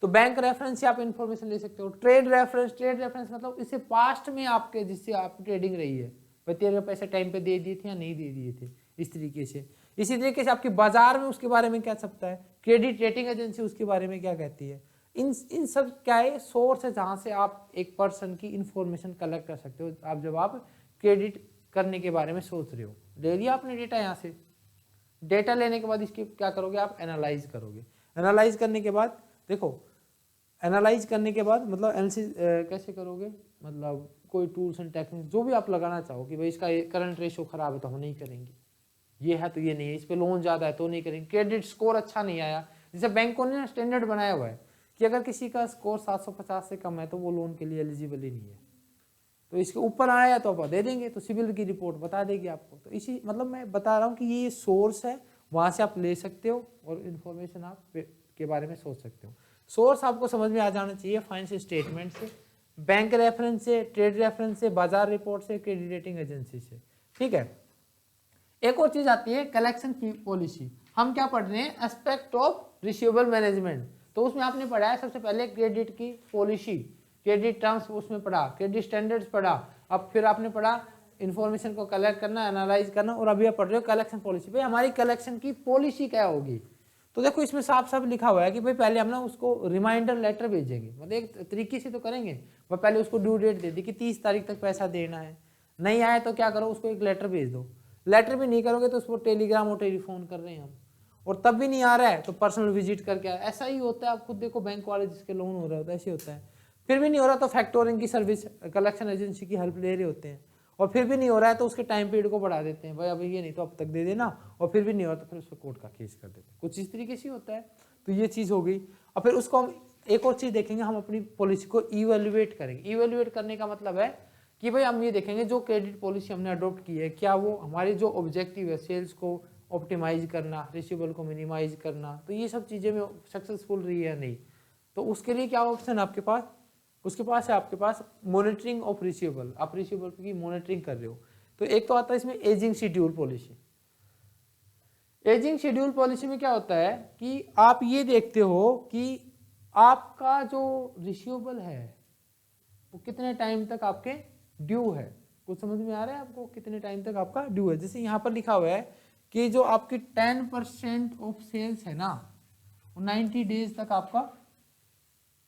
तो बैंक रेफरेंस से आप इन्फॉर्मेशन ले सकते हो। ट्रेड रेफरेंस मतलब इससे पास्ट में आपके जिससे आप ट्रेडिंग रही है, भाई तेरे पैसे टाइम पे दे दिए थे या नहीं दे दिए थे, इस तरीके से। इसी तरीके से आपकी बाजार में उसके बारे में क्या छपता है, क्रेडिट रेटिंग एजेंसी उसके बारे में क्या कहती है। इन सब क्या है, सोर्स है जहाँ से आप एक पर्सन की इंफॉर्मेशन कलेक्ट कर सकते हो। आप जब आप क्रेडिट करने के बारे में सोच रहे हो, ले लिया आपने डेटा यहाँ से, डेटा लेने के बाद इसकी क्या करोगे आप, एनालाइज करोगे। एनालाइज करने के बाद देखो, एनालाइज करने के बाद मतलब एनालिसिस कैसे करोगे, मतलब कोई टूल्स एंड टेक्निक जो भी आप लगाना चाहो कि भाई इसका करंट रेशो खराब है तो हम नहीं करेंगे, ये है तो ये नहीं है, इस पे लोन ज़्यादा है तो नहीं करेंगे, क्रेडिट स्कोर अच्छा नहीं आया, जैसे बैंकों ने स्टैंडर्ड बनाया हुआ है कि अगर किसी का स्कोर 750 से कम है तो वो लोन के लिए एलिजिबल ही नहीं है, तो इसके ऊपर आया तो आप दे देंगे, तो सिविल की रिपोर्ट बता देगी आपको। तो इसी मतलब मैं बता रहा हूँ कि ये सोर्स है, वहाँ से आप ले सकते हो और इन्फॉर्मेशन आप के बारे में सोच सकते हो। सोर्स आपको समझ में आ जाना चाहिए, फाइनेंशियल स्टेटमेंट से, बैंक रेफरेंस से, ट्रेड रेफरेंस से, बाजार रिपोर्ट से, क्रेडिट रेटिंग एजेंसी से। ठीक है, एक और चीज आती है कलेक्शन पॉलिसी। हम क्या पढ़ रहे हैं, एस्पेक्ट ऑफ रिसीवेबल मैनेजमेंट। तो उसमें आपने पढ़ा है सबसे पहले क्रेडिट की पॉलिसी, क्रेडिट टर्म्स उसमें पढ़ा, क्रेडिट स्टैंडर्ड्स पढ़ा, अब फिर आपने पढ़ा इन्फॉर्मेशन को कलेक्ट करना, एनालाइज करना, और अभी आप पढ़ रहे हो कलेक्शन पॉलिसी। भाई हमारी कलेक्शन की पॉलिसी क्या होगी, तो देखो इसमें साफ साफ लिखा हुआ है कि भाई पहले हम ना उसको रिमाइंडर लेटर भेजेंगे, मतलब एक तरीके से तो करेंगे, वह पहले उसको ड्यू डेट दे दी कि 30 तारीख तक पैसा देना है, नहीं आया तो क्या करो, उसको एक लेटर भेज दो। लेटर भी नहीं करोगे तो उसको टेलीग्राम और टेलीफोन कर रहे हैं हम, और तब भी नहीं आ रहा है तो पर्सनल विजिट करके आए। ऐसा ही होता है, आप खुद देखो बैंक वाले जिसके लोन हो रहा होता है ऐसे होता है। फिर भी नहीं हो रहा तो फैक्टोरिंग की सर्विस, कलेक्शन एजेंसी की हेल्प ले रहे होते हैं, और फिर भी नहीं हो रहा है तो उसके टाइम पीरियड को बढ़ा देते हैं, भाई अब ये नहीं तो अब तक दे देना, और फिर भी नहीं हो रहा तो फिर उसको कोर्ट का केस कर देते हैं। कुछ इस तरीके से होता है। तो ये चीज़ हो गई। और फिर उसको हम एक और चीज़ देखेंगे, हम अपनी पॉलिसी को इवेल्युएट करेंगे। इवेल्युएट करने का मतलब है कि भाई हम ये देखेंगे जो क्रेडिट पॉलिसी हमने अडॉप्ट की है, क्या वो हमारे जो ऑब्जेक्टिव है, सेल्स को ऑप्टिमाइज करना, रिसीवेबल को मिनिमाइज करना, तो ये सब चीज़ें में सक्सेसफुल रही है या नहीं। तो उसके लिए क्या ऑप्शन है आपके पास, उसके पास है आपके पास मॉनिटरिंग ऑफ रिसीवेबल। आप रिसीवेबल की मॉनिटरिंग कर रहे हो, तो एक तो आता है इसमें ageing schedule policy. Ageing schedule policy में क्या होता है कि आप ये देखते हो कि आपका जो रिसीवेबल है वो कितने टाइम तक आपके ड्यू है। कुछ समझ में आ रहा है आपको, कितने टाइम तक आपका ड्यू है। जैसे यहाँ पर लिखा हुआ है कि जो आपकी 10% ऑफ सेल्स है ना, 90 डेज तक आपका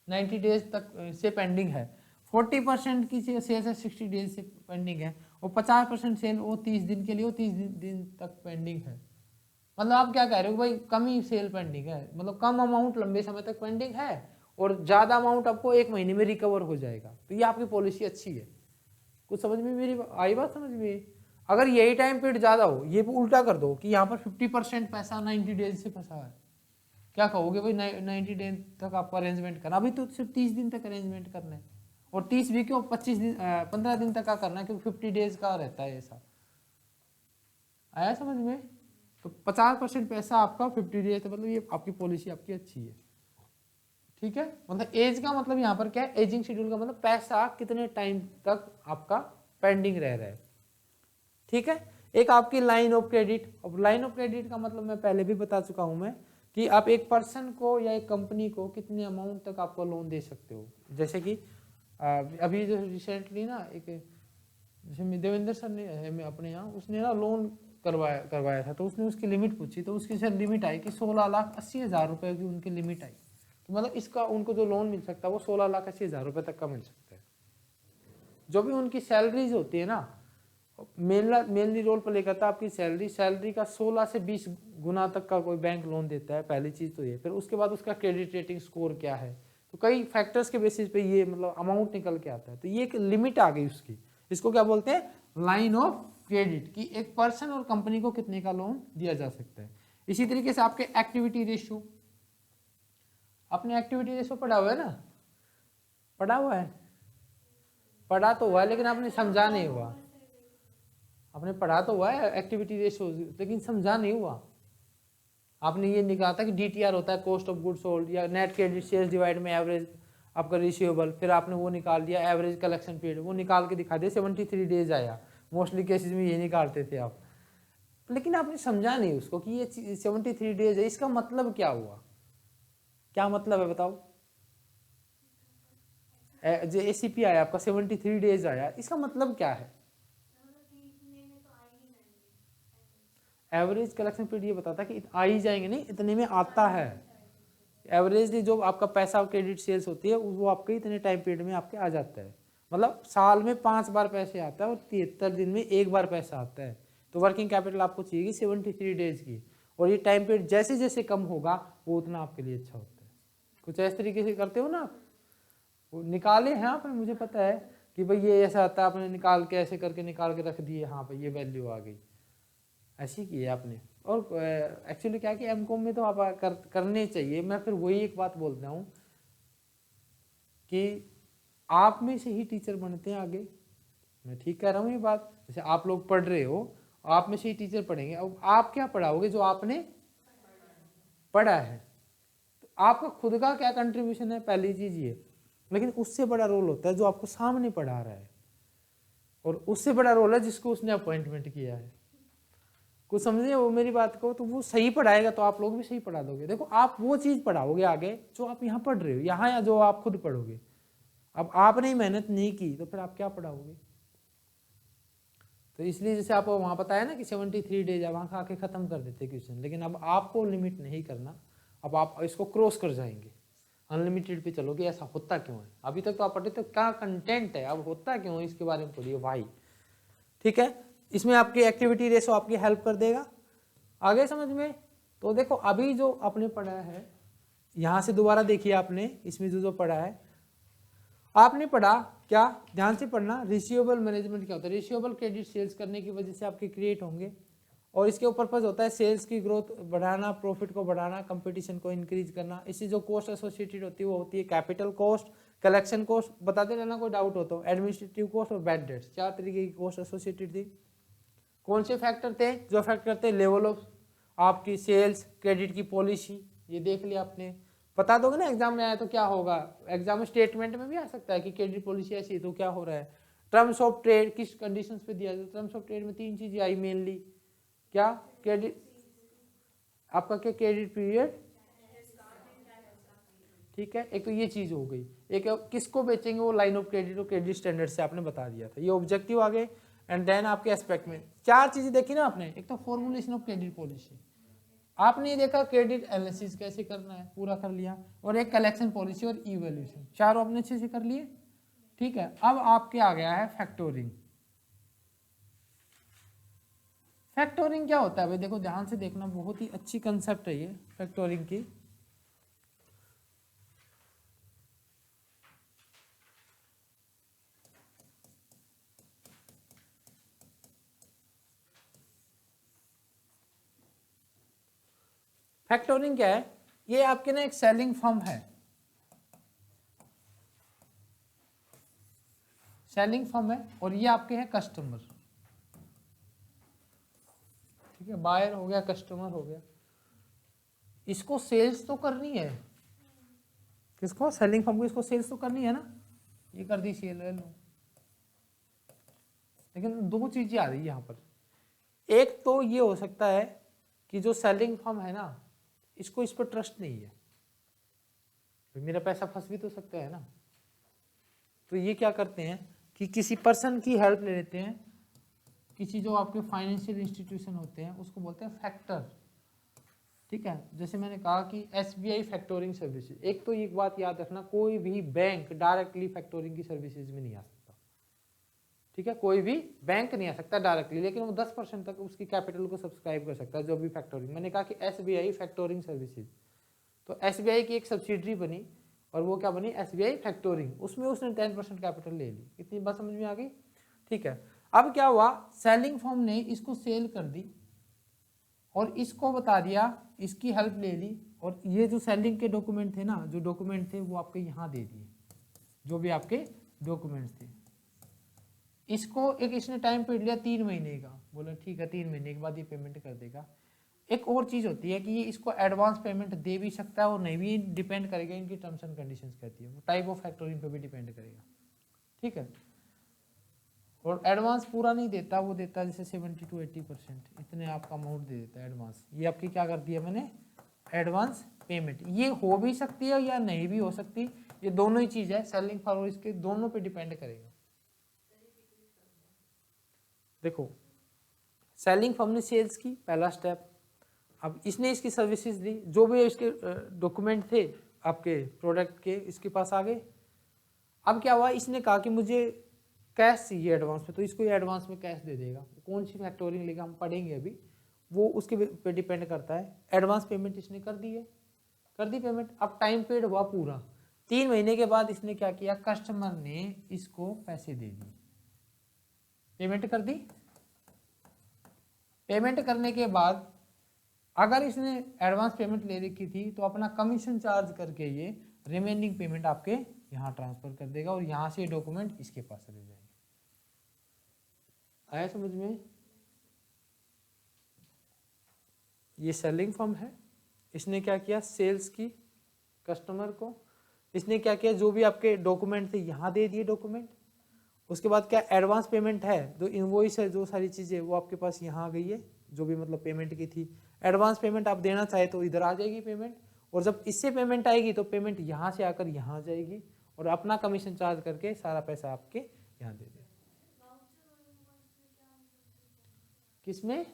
90 डेज तक से पेंडिंग है, 40% की सेल्स है 60 डेज से पेंडिंग है, और 50% सेल वो 30 दिन के लिए, वो 30 दिन तक पेंडिंग है। मतलब आप क्या कह रहे हो भाई, कम ही सेल पेंडिंग है, मतलब कम अमाउंट लंबे समय तक पेंडिंग है और ज़्यादा अमाउंट आपको 1 महीने में रिकवर हो जाएगा। तो ये आपकी पॉलिसी अच्छी है। कुछ समझ में मेरी आई बात समझ में? अगर यही टाइम पीरियड ज़्यादा हो, ये उल्टा कर दो कि यहाँ पर 50% पैसा 90 डेज से फंसा है, क्या कहोगे भाई 90 दिन तक आपको अरेंजमेंट करना, अभी तो सिर्फ 30 दिन तक अरेंजमेंट करना है, और 30 भी क्यों, 25 दिन 15 दिन तक का करना है, क्योंकि 50 डेज का रहता है ऐसा। आया समझ में? तो 50% पैसा आपका 50 डेज, मतलब ये आपकी पॉलिसी आपकी अच्छी है। ठीक है, मतलब एज का मतलब यहाँ पर क्या है, एजिंग शेड्यूल का मतलब पैसा कितने टाइम तक आपका पेंडिंग रह रहा है। ठीक है, एक आपकी लाइन ऑफ क्रेडिट। अब लाइन ऑफ क्रेडिट का मतलब मैं पहले भी बता चुका हूं मैं कि आप एक पर्सन को या एक कंपनी को कितने अमाउंट तक आपको लोन दे सकते हो। जैसे कि अभी जो रिसेंटली ना एक जैसे देवेंद्र सर ने अपने यहाँ उसने ना लोन करवाया था, तो उसने उसकी लिमिट पूछी, तो उसकी सर लिमिट आई कि 16,80,000 रुपये की उनकी लिमिट आई। तो मतलब इसका उनको जो लोन मिल सकता है वो 16,80,000 रुपये तक का मिल सकता है। जो भी उनकी सैलरीज होती है ना, मेनली रोल प्ले करता है आपकी सैलरी का 16 से 20 गुना तक का कोई बैंक लोन देता है। पहली चीज़ तो ये, फिर उसके बाद उसका क्रेडिट रेटिंग स्कोर क्या है, तो कई फैक्टर्स के बेसिस पे ये मतलब अमाउंट निकल के आता है। तो ये एक लिमिट आ गई उसकी, इसको क्या बोलते हैं, लाइन ऑफ क्रेडिट कि एक पर्सन और कंपनी को कितने का लोन दिया जा सकता है। इसी तरीके से आपके एक्टिविटी रेशियो, अपने एक्टिविटी रेशियो पढ़ा हुआ है ना, पढ़ा हुआ है, पढ़ा तो हुआ है लेकिन आपने समझा नहीं हुआ। आपने पढ़ा तो हुआ है एक्टिविटी रेशियो लेकिन समझा नहीं हुआ। आपने ये निकाला था कि डीटीआर होता है कॉस्ट ऑफ गुड्स सोल्ड या नेट क्रेडिट सेल्स डिवाइड में एवरेज आपका रिसीवेबल, फिर आपने वो निकाल दिया एवरेज कलेक्शन पीरियड, वो निकाल के दिखा दिया 73 डेज आया। मोस्टली केसेस में ये निकालते थे आप, लेकिन आपने समझा नहीं उसको कि ये 73 डेज है, इसका मतलब क्या हुआ, क्या मतलब है बताओ। जो एसीपी आया आपका 73 डेज आया, इसका मतलब क्या है। एवरेज कलेक्शन पीरियड ये बताता है कि आ ही जाएंगे, नहीं इतने में आता है। एवरेजली जो आपका पैसा क्रेडिट सेल्स होती है वो आपके इतने टाइम पीरियड में आपके आ जाता है। मतलब साल में 5 बार पैसे आता है और 73 दिन में 1 बार पैसा आता है। तो वर्किंग कैपिटल आपको चाहिए 73 डेज की, और ये टाइम पीरियड जैसे जैसे कम होगा वो उतना आपके लिए अच्छा होता है। कुछ इस तरीके से करते हो ना आप, वो निकाले हैं आपने, मुझे पता है कि भाई ये ऐसा आता है, आपने निकाल के ऐसे करके निकाल के रख दिए, हाँ भाई ये वैल्यू आ गई, ऐसी की है आपने। और एक्चुअली क्या है कि एमकॉम में तो आप करने चाहिए। मैं फिर वही एक बात बोलता हूँ कि आप में से ही टीचर बनते हैं आगे। मैं ठीक कह रहा हूँ ये बात। जैसे आप लोग पढ़ रहे हो, आप में से ही टीचर पढ़ेंगे। अब आप क्या पढ़ाओगे, जो आपने पढ़ा है। तो आपका खुद का क्या कंट्रीब्यूशन है, पहली चीज ये, लेकिन उससे बड़ा रोल होता है जो आपको सामने पढ़ा रहा है, और उससे बड़ा रोल है जिसको उसने अपॉइंटमेंट किया है। कुछ समझे वो मेरी बात को, तो वो सही पढ़ाएगा तो आप लोग भी सही पढ़ा दोगे। देखो आप वो चीज पढ़ाओगे आगे जो आप यहाँ पढ़ रहे हो, यहाँ या जो आप खुद पढ़ोगे। अब आपने मेहनत नहीं की तो फिर आप क्या पढ़ाओगे। तो इसलिए जैसे आपको वहाँ बताया ना कि 73 डेज वहाँ का आके खत्म कर देते क्वेश्चन, लेकिन अब आपको लिमिट नहीं करना, अब आप इसको क्रॉस कर जाएंगे, अनलिमिटेड पे चलोगे। ऐसा होता क्यों है, अभी तक तो आप पढ़े तो क्या कंटेंट है, अब होता क्यों है इसके बारे में पढ़िए भाई। ठीक है, इसमें आपकी एक्टिविटी रेशो आपकी हेल्प कर देगा आगे समझ में। तो देखो अभी जो आपने पढ़ा है, यहाँ से दोबारा देखिए आपने इसमें जो पढ़ा है, आपने पढ़ा क्या, ध्यान से पढ़ना। रिसीवेबल मैनेजमेंट क्या होता है, रिसीवेबल क्रेडिट सेल्स करने की वजह से आपके क्रिएट होंगे, और इसके पर्पज होता है सेल्स की ग्रोथ बढ़ाना, प्रॉफिट को बढ़ाना, कंपटीशन को इंक्रीज करना। इससे जो कॉस्ट एसोसिएटेड होती है वो होती है कैपिटल कॉस्ट, कलेक्शन कॉस्ट, बताते रहना कोई डाउट हो तो, एडमिनिस्ट्रेटिव कॉस्ट और बैड डेट्स, 4 तरीके की कॉस्ट एसोसिएटेड थी। कौन से फैक्टर थे जो अफेक्ट करते हैं, लेवल ऑफ आपकी सेल्स, क्रेडिट की पॉलिसी, ये देख लिया आपने। बता दोगे ना एग्जाम में आया तो क्या होगा, एग्जाम स्टेटमेंट में भी आ सकता है कि क्रेडिट पॉलिसी ऐसी है तो क्या हो रहा है। टर्म्स ऑफ ट्रेड किस कंडीशंस पे दिया जाता है, टर्म्स ऑफ ट्रेड में 3 चीजें आई मेनली, क्या क्रेडिट आपका, क्या क्रेडिट पीरियड, ठीक है, एक तो ये चीज हो गई। एक किसको बेचेंगे वो लाइन ऑफ क्रेडिट और क्रेडिट स्टैंडर्ड से आपने बता दिया था, ये ऑब्जेक्टिव आ गए। एंड देन आपके एस्पेक्ट में 4 चीजें देखी ना आपने, एक तो फॉर्मुलेशन ऑफ क्रेडिट पॉलिसी, आपने ये देखा क्रेडिट एनालिसिस कैसे करना है, पूरा कर लिया, और एक कलेक्शन पॉलिसी और इवैल्यूएशन, चारों आपने अच्छे से कर लिए। ठीक है, अब आपके आ गया है फैक्टोरिंग। फैक्टोरिंग क्या होता है भाई, देखो ध्यान से देखना, बहुत ही अच्छी कंसेप्ट है ये फैक्टोरिंग की। फैक्टोरिंग क्या है, ये आपके ना एक सेलिंग फर्म है, सेलिंग फर्म है, और ये आपके हैं कस्टमर। ठीक है, बायर हो गया, कस्टमर हो गया, इसको सेल्स तो करनी है, किसको, सेलिंग फर्म को, इसको सेल्स तो करनी है ना, ये कर दी सेल लो। लेकिन 2 चीजें आ रही है यहाँ पर, एक तो ये हो सकता है कि जो सेलिंग फर्म है ना, इसको इस पर ट्रस्ट नहीं है, मेरा पैसा फंस भी तो सकता है ना। तो ये क्या करते हैं कि किसी पर्सन की हेल्प ले लेते हैं, किसी जो आपके फाइनेंशियल इंस्टीट्यूशन होते हैं उसको बोलते हैं फैक्टर। ठीक है, जैसे मैंने कहा कि एसबीआई फैक्टोरिंग सर्विसेज, एक तो एक बात याद रखना, कोई भी बैंक डायरेक्टली फैक्टोरिंग की सर्विसेज में नहीं आ सकता। ठीक है, कोई भी बैंक नहीं आ सकता डायरेक्टली, लेकिन वो 10% तक उसकी कैपिटल को सब्सक्राइब कर सकता है जो भी फैक्टोरिंग। मैंने कहा कि एसबीआई फैक्टोरिंग सर्विसेज, तो एसबीआई की एक सब्सिडरी बनी, और वो क्या बनी, एसबीआई फैक्टोरिंग, उसमें उसने 10% कैपिटल ले ली। इतनी बात समझ में आ गई। ठीक है, अब क्या हुआ, सेलिंग फर्म ने इसको सेल कर दी और इसको बता दिया, इसकी हेल्प ले ली, और ये जो सेलिंग के डॉक्यूमेंट थे ना, जो डॉक्यूमेंट थे वो आपके यहाँ दे दिए, जो भी आपके डॉक्यूमेंट्स थे। इसको एक इसने टाइम पीरियड लिया 3 महीने का, बोला ठीक है 3 महीने के बाद ये पेमेंट कर देगा। एक और चीज़ होती है कि ये इसको एडवांस पेमेंट दे भी सकता है और नहीं भी, डिपेंड करेगा, इनकी टर्म्स एंड कंडीशंस कहती है, वो टाइप ऑफ फैक्टरिंग पे भी डिपेंड करेगा, ठीक है। और एडवांस पूरा नहीं देता, वो देता है जैसे 70 to 80%, इतने आपका अमाउंट दे देता है एडवांस। ये आपकी क्या कर दिया मैंने, एडवांस पेमेंट। ये हो भी सकती है या नहीं भी हो सकती, ये दोनों ही चीज़ है, सेलिंग फॉर और इसके दोनों पे डिपेंड करेगा। देखो सेलिंग फर्म ने सेल्स की, पहला स्टेप। अब इसने इसकी सर्विसेज दी, जो भी इसके डॉक्यूमेंट थे आपके प्रोडक्ट के इसके पास आ गए। अब क्या हुआ, इसने कहा कि मुझे कैश चाहिए एडवांस में, तो इसको ये एडवांस में कैश दे देगा। कौन सी फैक्टोरिंग लेगा हम पढ़ेंगे अभी, वो उसके पे डिपेंड करता है। एडवांस पेमेंट इसने कर दी है, कर दी पेमेंट। अब टाइम पीरियड हुआ पूरा 3 महीने के बाद इसने क्या किया, कस्टमर ने इसको पैसे दे दिए, पेमेंट कर दी। पेमेंट करने के बाद अगर इसने एडवांस पेमेंट ले रखी थी तो अपना कमीशन चार्ज करके ये रिमेनिंग पेमेंट आपके यहाँ ट्रांसफर कर देगा और यहाँ से डॉक्यूमेंट इसके पास रह जाएंगे। आया समझ में? ये सेलिंग फर्म है, इसने क्या किया, सेल्स की कस्टमर को। इसने क्या किया, जो भी आपके डॉक्यूमेंट थे यहाँ दे दिए डॉक्यूमेंट। उसके बाद क्या, एडवांस पेमेंट है, जो इनवॉइस है, जो सारी चीज़ें वो आपके पास यहाँ आ गई है, जो भी मतलब पेमेंट की थी। एडवांस पेमेंट आप देना चाहे तो इधर आ जाएगी पेमेंट, और जब इससे पेमेंट आएगी तो पेमेंट यहाँ से आकर यहाँ आ जाएगी और अपना कमीशन चार्ज करके सारा पैसा आपके यहाँ दे देगा। किसमें?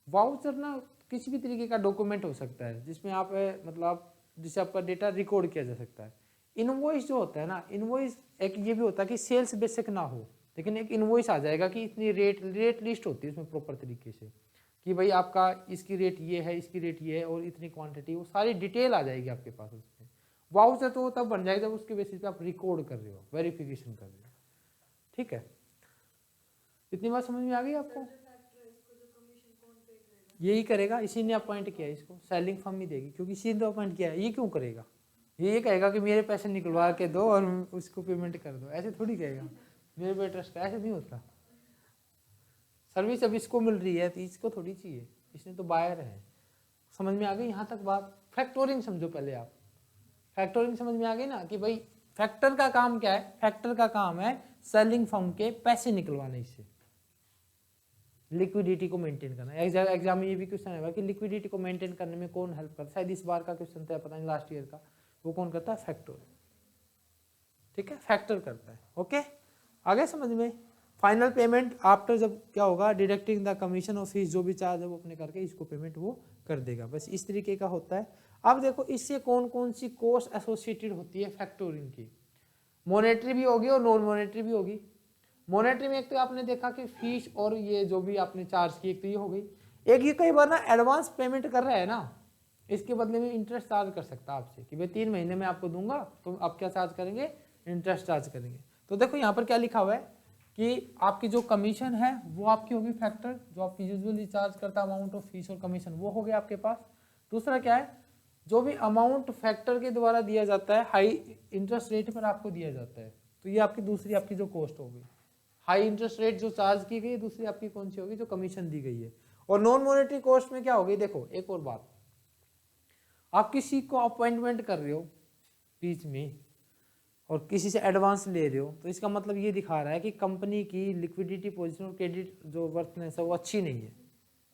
वाउचर ना किसी भी तरीके का डॉक्यूमेंट हो सकता है जिसमें आप मतलब जिससे आपका डेटा रिकॉर्ड किया जा सकता है। इनवॉइस जो होता है ना, इनवॉइस एक ये भी होता है कि सेल्स बेसिक ना हो, लेकिन एक इनवॉइस आ जाएगा कि इतनी रेट लिस्ट होती है उसमें प्रॉपर तरीके से कि भाई आपका इसकी रेट ये है, इसकी रेट ये है और इतनी क्वांटिटी, वो सारी डिटेल आ जाएगी आपके पास उसमें। वाउचर तो तब बन जाएगा जब उसके बेसिस पे आप रिकॉर्ड कर रहे हो, वेरिफिकेशन कर रहे हो, ठीक है। इतनी बात समझ में आ गई आपको? यही करेगा, इसी ने अपॉइंट किया इसको, सेलिंग फर्म ही देगी, क्योंकि इसी ने अपॉइंट किया है। ये क्यों करेगा, ये कहेगा कि मेरे पैसे निकलवा के दो और उसको पेमेंट कर दो, ऐसे थोड़ी कहेगा मेरे पे ट्रस्ट, ऐसे नहीं होता। सर्विस अब इसको मिल रही है तो इसको थोड़ी चाहिए, इसने तो बायर है। समझ में आ गई यहाँ तक बात? फैक्टोरिंग समझो पहले आप, फैक्टोरिंग समझ में आ गई ना कि भाई फैक्टर का काम क्या है। फैक्टर का काम है सेलिंग फर्म के पैसे निकलवाने, इससे लिक्विडिटी को मेंटेन करना। एग्जाम में ये भी क्वेश्चन आएगा कि लिक्विडिटी को मेंटेन करने में कौन हेल्प करता है, शायद इस बार का क्वेश्चन था, पता नहीं लास्ट ईयर का, वो कौन करता है, फैक्टर, ठीक है, फैक्टर करता है। ओके, आगे समझ में? फाइनल पेमेंट आफ्टर जब क्या होगा, डिडक्टिंग द कमीशन और फीस, जो भी चार्ज है वो अपने करके इसको पेमेंट वो कर देगा। बस इस तरीके का होता है। अब देखो इससे कौन कौन सी कॉस्ट एसोसिएटेड होती है फैक्टोरिंग की। मॉनेटरी भी होगी और नॉन मॉनेटरी भी होगी। मॉनेटरी में एक तो आपने देखा कि फीस और ये जो भी आपने चार्ज की, एक तो ये हो गई। एक ये कई बार ना एडवांस पेमेंट कर रहा है ना, इसके बदले में इंटरेस्ट चार्ज कर सकता है आपसे कि भाई 3 महीने में आपको दूंगा, तो आप क्या चार्ज करेंगे, इंटरेस्ट चार्ज करेंगे। तो देखो यहाँ पर क्या लिखा हुआ है कि आपकी जो कमीशन है वो आपकी होगी फैक्टर, जो आप यूजुअली चार्ज करता अमाउंट ऑफ फीस और कमीशन वो हो गया आपके पास। दूसरा क्या है, जो भी अमाउंट फैक्टर के द्वारा दिया जाता है हाई इंटरेस्ट रेट पर आपको दिया जाता है, तो ये आपकी दूसरी आपकी जो कॉस्ट होगी। हाई इंटरेस्ट रेट जो चार्ज की गई, दूसरी आपकी कौन सी होगी, जो कमीशन दी गई है। और नॉन मॉनेटरी कॉस्ट में क्या होगी, देखो एक और बात, आप किसी को अपॉइंटमेंट कर रहे हो बीच में और किसी से एडवांस ले रहे हो, तो इसका मतलब ये दिखा रहा है कि कंपनी की लिक्विडिटी पोजीशन और क्रेडिट जो वर्थनेस है वो अच्छी नहीं है।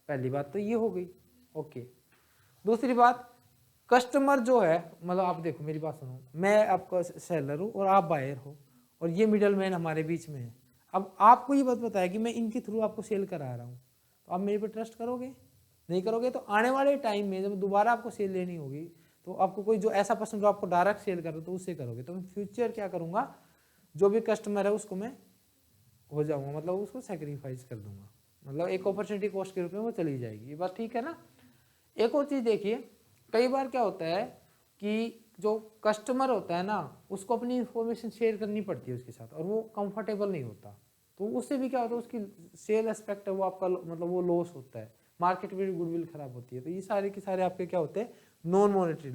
पहली बात तो ये हो गई, ओके। दूसरी बात, कस्टमर जो है, मतलब आप देखो मेरी बात सुनो, मैं आपका सेलर हूँ और आप बायर हो और ये मिडल मैन हमारे बीच में है। अब आपको ये बात पता है कि मैं इनके थ्रू आपको सेल करा रहा हूँ, तो आप मेरे पे ट्रस्ट करोगे? नहीं करोगे। तो आने वाले टाइम में जब दोबारा आपको सेल लेनी होगी तो आपको कोई जो ऐसा पर्सन जो आपको डायरेक्ट सेल कर रहा हो तो उससे करोगे। तो मैं फ्यूचर क्या करूँगा, जो भी कस्टमर है उसको मैं हो जाऊँगा, मतलब उसको सेक्रीफाइस कर दूंगा, मतलब एक अपॉर्चुनिटी कॉस्ट के रूप में वो चली जाएगी। ये बात ठीक है ना। एक और चीज़ देखिए, कई बार क्या होता है कि जो कस्टमर होता है ना उसको अपनी इंफॉर्मेशन शेयर करनी पड़ती है उसके साथ, और वो कंफर्टेबल नहीं होता, तो उससे भी क्या होता है, उसकी सेल एस्पेक्ट है वो आपका मतलब वो लॉस होता है, मार्केट में गुडविल खराब होती है। तो ये सारे के सारे आपके क्या होते हैं, नॉन मॉनेटरी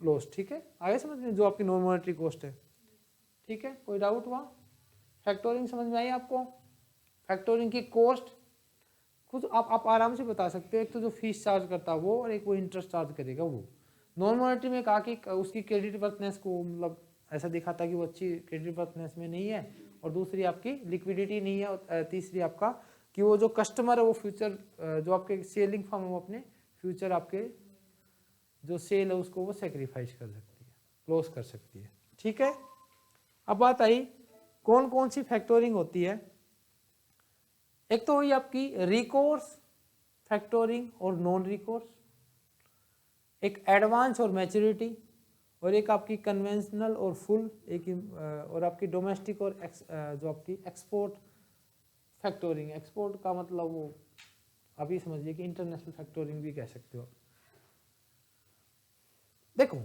लॉस। ठीक है, आगे समझ में, जो आपकी नॉन मॉनेटरी कॉस्ट है। ठीक है, कोई डाउट हुआ? फैक्टोरिंग समझ में आई आपको? फैक्टोरिंग की कॉस्ट खुद आप आराम से बता सकते हो, एक तो जो फीस चार्ज करता है वो, और एक वो इंटरेस्ट चार्ज करेगा वो। नॉन मॉनेटरी में कहा कि उसकी क्रेडिट वर्थनेस को मतलब ऐसा दिखाता कि वो अच्छी क्रेडिट वर्थनेस में नहीं है, और दूसरी आपकी लिक्विडिटी नहीं है, और तीसरी आपका कि वो जो कस्टमर है वो फ्यूचर जो आपके सेलिंग फर्म है वो अपने फ्यूचर आपके जो सेल है उसको वो सेक्रीफाइस कर सकती है, क्लोज कर सकती है। ठीक है, अब बात आई कौन कौन सी फैक्टोरिंग होती है। एक तो हुई आपकी रिकोर्स फैक्टोरिंग और नॉन रिकोर्स, एक एडवांस और मैच्योरिटी, और एक आपकी कन्वेंशनल और फुल, एक और आपकी डोमेस्टिक और जो आपकी एक्सपोर्ट फैक्टोरिंग। एक्सपोर्ट का मतलब वो अभी समझिए कि इंटरनेशनल फैक्टोरिंग भी कह सकते हो। देखो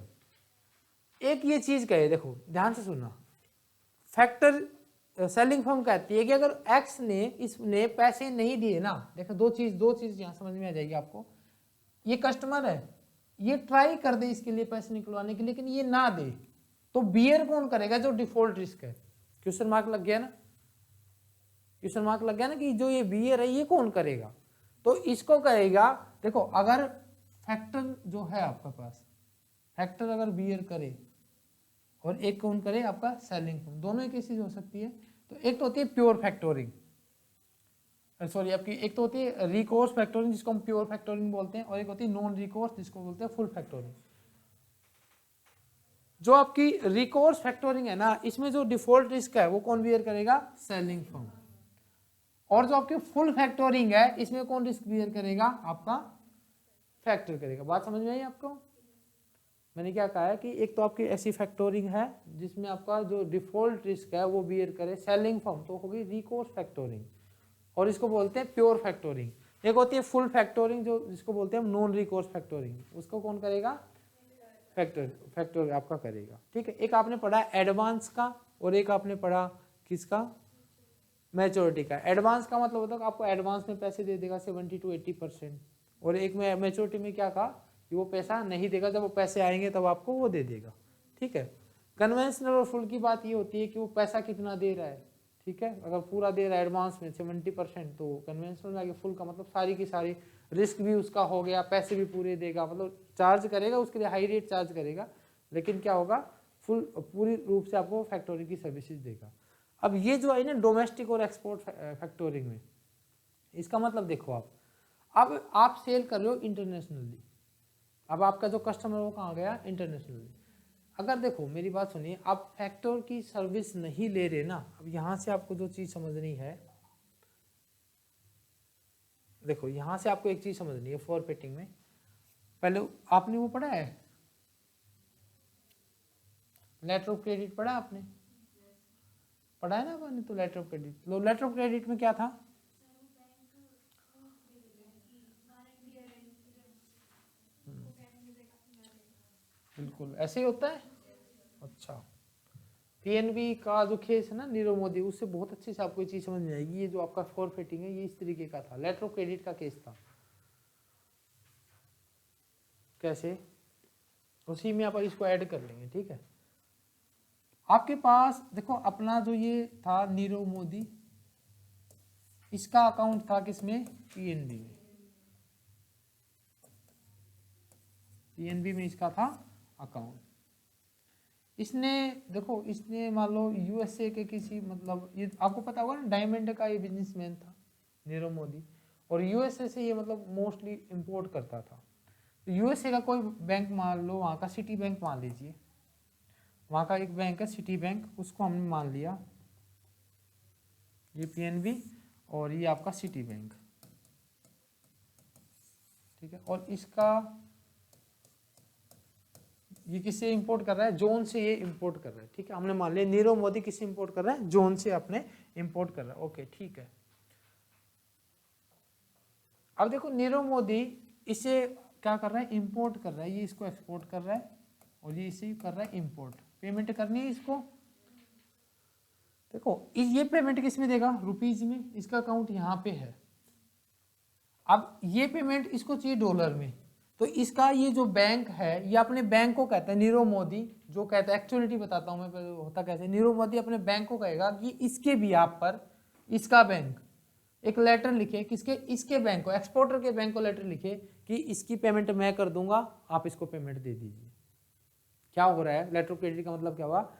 एक ये चीज कहे, देखो ध्यान से सुनना, फैक्टर सेलिंग फर्म कहती है कि अगर एक्स ने इसने पैसे नहीं दिए ना, देखो दो चीज यहां समझ में आ जाएगी आपको। ये कस्टमर है, ये ट्राई कर दे इसके लिए पैसे निकलवाने के लिए, लेकिन ये ना दे, तो बियर कौन करेगा? जो डिफॉल्ट रिस्क है। क्वेश्चन मार्क लग गया ना, क्वेश्चन मार्क लग गया ना कि जो ये बियर है ये कौन करेगा? तो इसको करेगा, देखो अगर फैक्टर जो है आपके पास, फैक्टर अगर बियर करे और एक कौन करे आपका सेलिंग फर्म, दोनों एक चीज हो सकती है। तो एक तो होती है प्योर फैक्टोरिंग, सॉरी आपकी एक तो होती है रिकोर्स फैक्टोरिंग जिसको हम प्योर फैक्टोरिंग बोलते हैं, और एक होती है नॉन रिकोर्स जिसको बोलते हैं फुल फैक्टोरिंग। जो आपकी रिकोर्स फैक्टोरिंग है ना, इसमें जो डिफॉल्ट रिस्क है वो कौन बियर करेगा? Selling firm. और जो आपकी फुल फैक्टोरिंग है इसमें कौन रिस्क बियर करेगा? आपका फैक्टर करेगा। बात समझ में आई आपको? मैंने क्या कहा है कि एक तो आपकी ऐसी फैक्टोरिंग है जिसमें आपका जो डिफॉल्ट रिस्क है वो बियर करे सेलिंग फर्म, तो होगी रिकोर्स फैक्टोरिंग, और इसको बोलते हैं प्योर फैक्टोरिंग। एक होती है फुल फैक्टोरिंग जो जिसको बोलते हैं हम नॉन रिकोर्स फैक्टोरिंग, उसको कौन करेगा? फैक्टर आपका करेगा। ठीक है, एक आपने पढ़ा एडवांस का, और एक आपने पढ़ा किसका? मैच्योरिटी का। एडवांस का मतलब होता है कि आपको एडवांस में पैसे दे देगा 70 to 80%, और एक में मैच्योरिटी में क्या कहा कि वो पैसा नहीं देगा, जब वो पैसे आएंगे तब आपको वो दे देगा। ठीक है, कन्वेंशनल और फुल की बात ये होती है कि वो पैसा कितना दे रहा है। ठीक है, अगर पूरा दे रहा है एडवांस में 70% तो कन्वेंशनल में आगे फुल का मतलब सारी की सारी रिस्क भी उसका हो गया, पैसे भी पूरे देगा, मतलब चार्ज करेगा उसके लिए हाई रेट चार्ज करेगा, लेकिन क्या होगा फुल पूरी रूप से आपको फैक्टोरिंग की सर्विसेज देगा। अब ये जो है ना डोमेस्टिक और एक्सपोर्ट फैक्टोरिंग में, इसका मतलब देखो अब आप सेल कर रहे हो इंटरनेशनली, अब आपका जो कस्टमर वो कहाँ गया? इंटरनेशनली। अगर देखो मेरी बात सुनिए, आप फैक्टर की सर्विस नहीं ले रहे ना, अब यहाँ से आपको जो चीज समझनी है, देखो यहाँ से आपको एक चीज समझनी है फॉरफिटिंग में। पहले आपने वो पढ़ा है लेटर ऑफ क्रेडिट, पढ़ा आपने? पढ़ा है ना आपने तो लेटर ऑफ क्रेडिट। लो लेटर ऑफ क्रेडिट में क्या था? बिल्कुल ऐसे ही होता है। अच्छा, पीएनबी का जो केस है ना नीरव मोदी, उससे बहुत अच्छे से आपको ये चीज समझ में आएगी। ये जो आपका फॉरफिटिंग है ये इस तरीके का था, लेटर ऑफ क्रेडिट का केस था। कैसे? उसी में आप इसको ऐड कर लेंगे। ठीक है, आपके पास देखो अपना जो ये था नीरव मोदी, इसका अकाउंट था किसमें? पीएनबी में। पीएनबी में इसका था अकाउंट। इसने देखो इसने मान लो यूएसए के किसी मतलब ये आपको पता होगा ना डायमंड का ये बिजनेसमैन था नीरव मोदी, और यूएसए से ये मतलब मोस्टली इंपोर्ट करता था। तो यूएसए का कोई बैंक मान लो, वहाँ का सिटी बैंक मान लीजिए, वहाँ का एक बैंक है सिटी बैंक, उसको हमने मान लिया ये पीएनबी और ये आपका सिटी बैंक। ठीक है, और इसका ये किससे इंपोर्ट कर रहा है? जोन से ये इंपोर्ट कर रहा है। ठीक है, हमने मान लिया नीरव मोदी किससे इंपोर्ट कर रहा है? जोन से अपने इंपोर्ट कर रहा है। ओके ठीक है, अब देखो नीरव मोदी इसे क्या कर रहा है? इंपोर्ट कर रहा है, ये इसको एक्सपोर्ट कर रहा है, और ये इसे कर रहा है इंपोर्ट, पेमेंट करनी है इसको। देखो ये पेमेंट किस में देगा, रुपीज में, इसका अकाउंट यहाँ पे है। अब ये पेमेंट इसको चाहिए डॉलर में, तो इसका ये जो बैंक है ये अपने बैंक को कहता है, नीरव मोदी जो कहता है, एक्चुअलिटी बताता हूँ मैं होता कैसे। नीरव मोदी अपने बैंक को कहेगा कि इसके भी आप पर, इसका बैंक एक लेटर लिखे, किसके, इसके बैंक को, एक्सपोर्टर के बैंक को लेटर लिखे कि इसकी पेमेंट मैं कर दूंगा, आप इसको पेमेंट दे दीजिए। क्या हो रहा है, लेटर ऑफ क्रेडिट का मतलब क्या हुआ,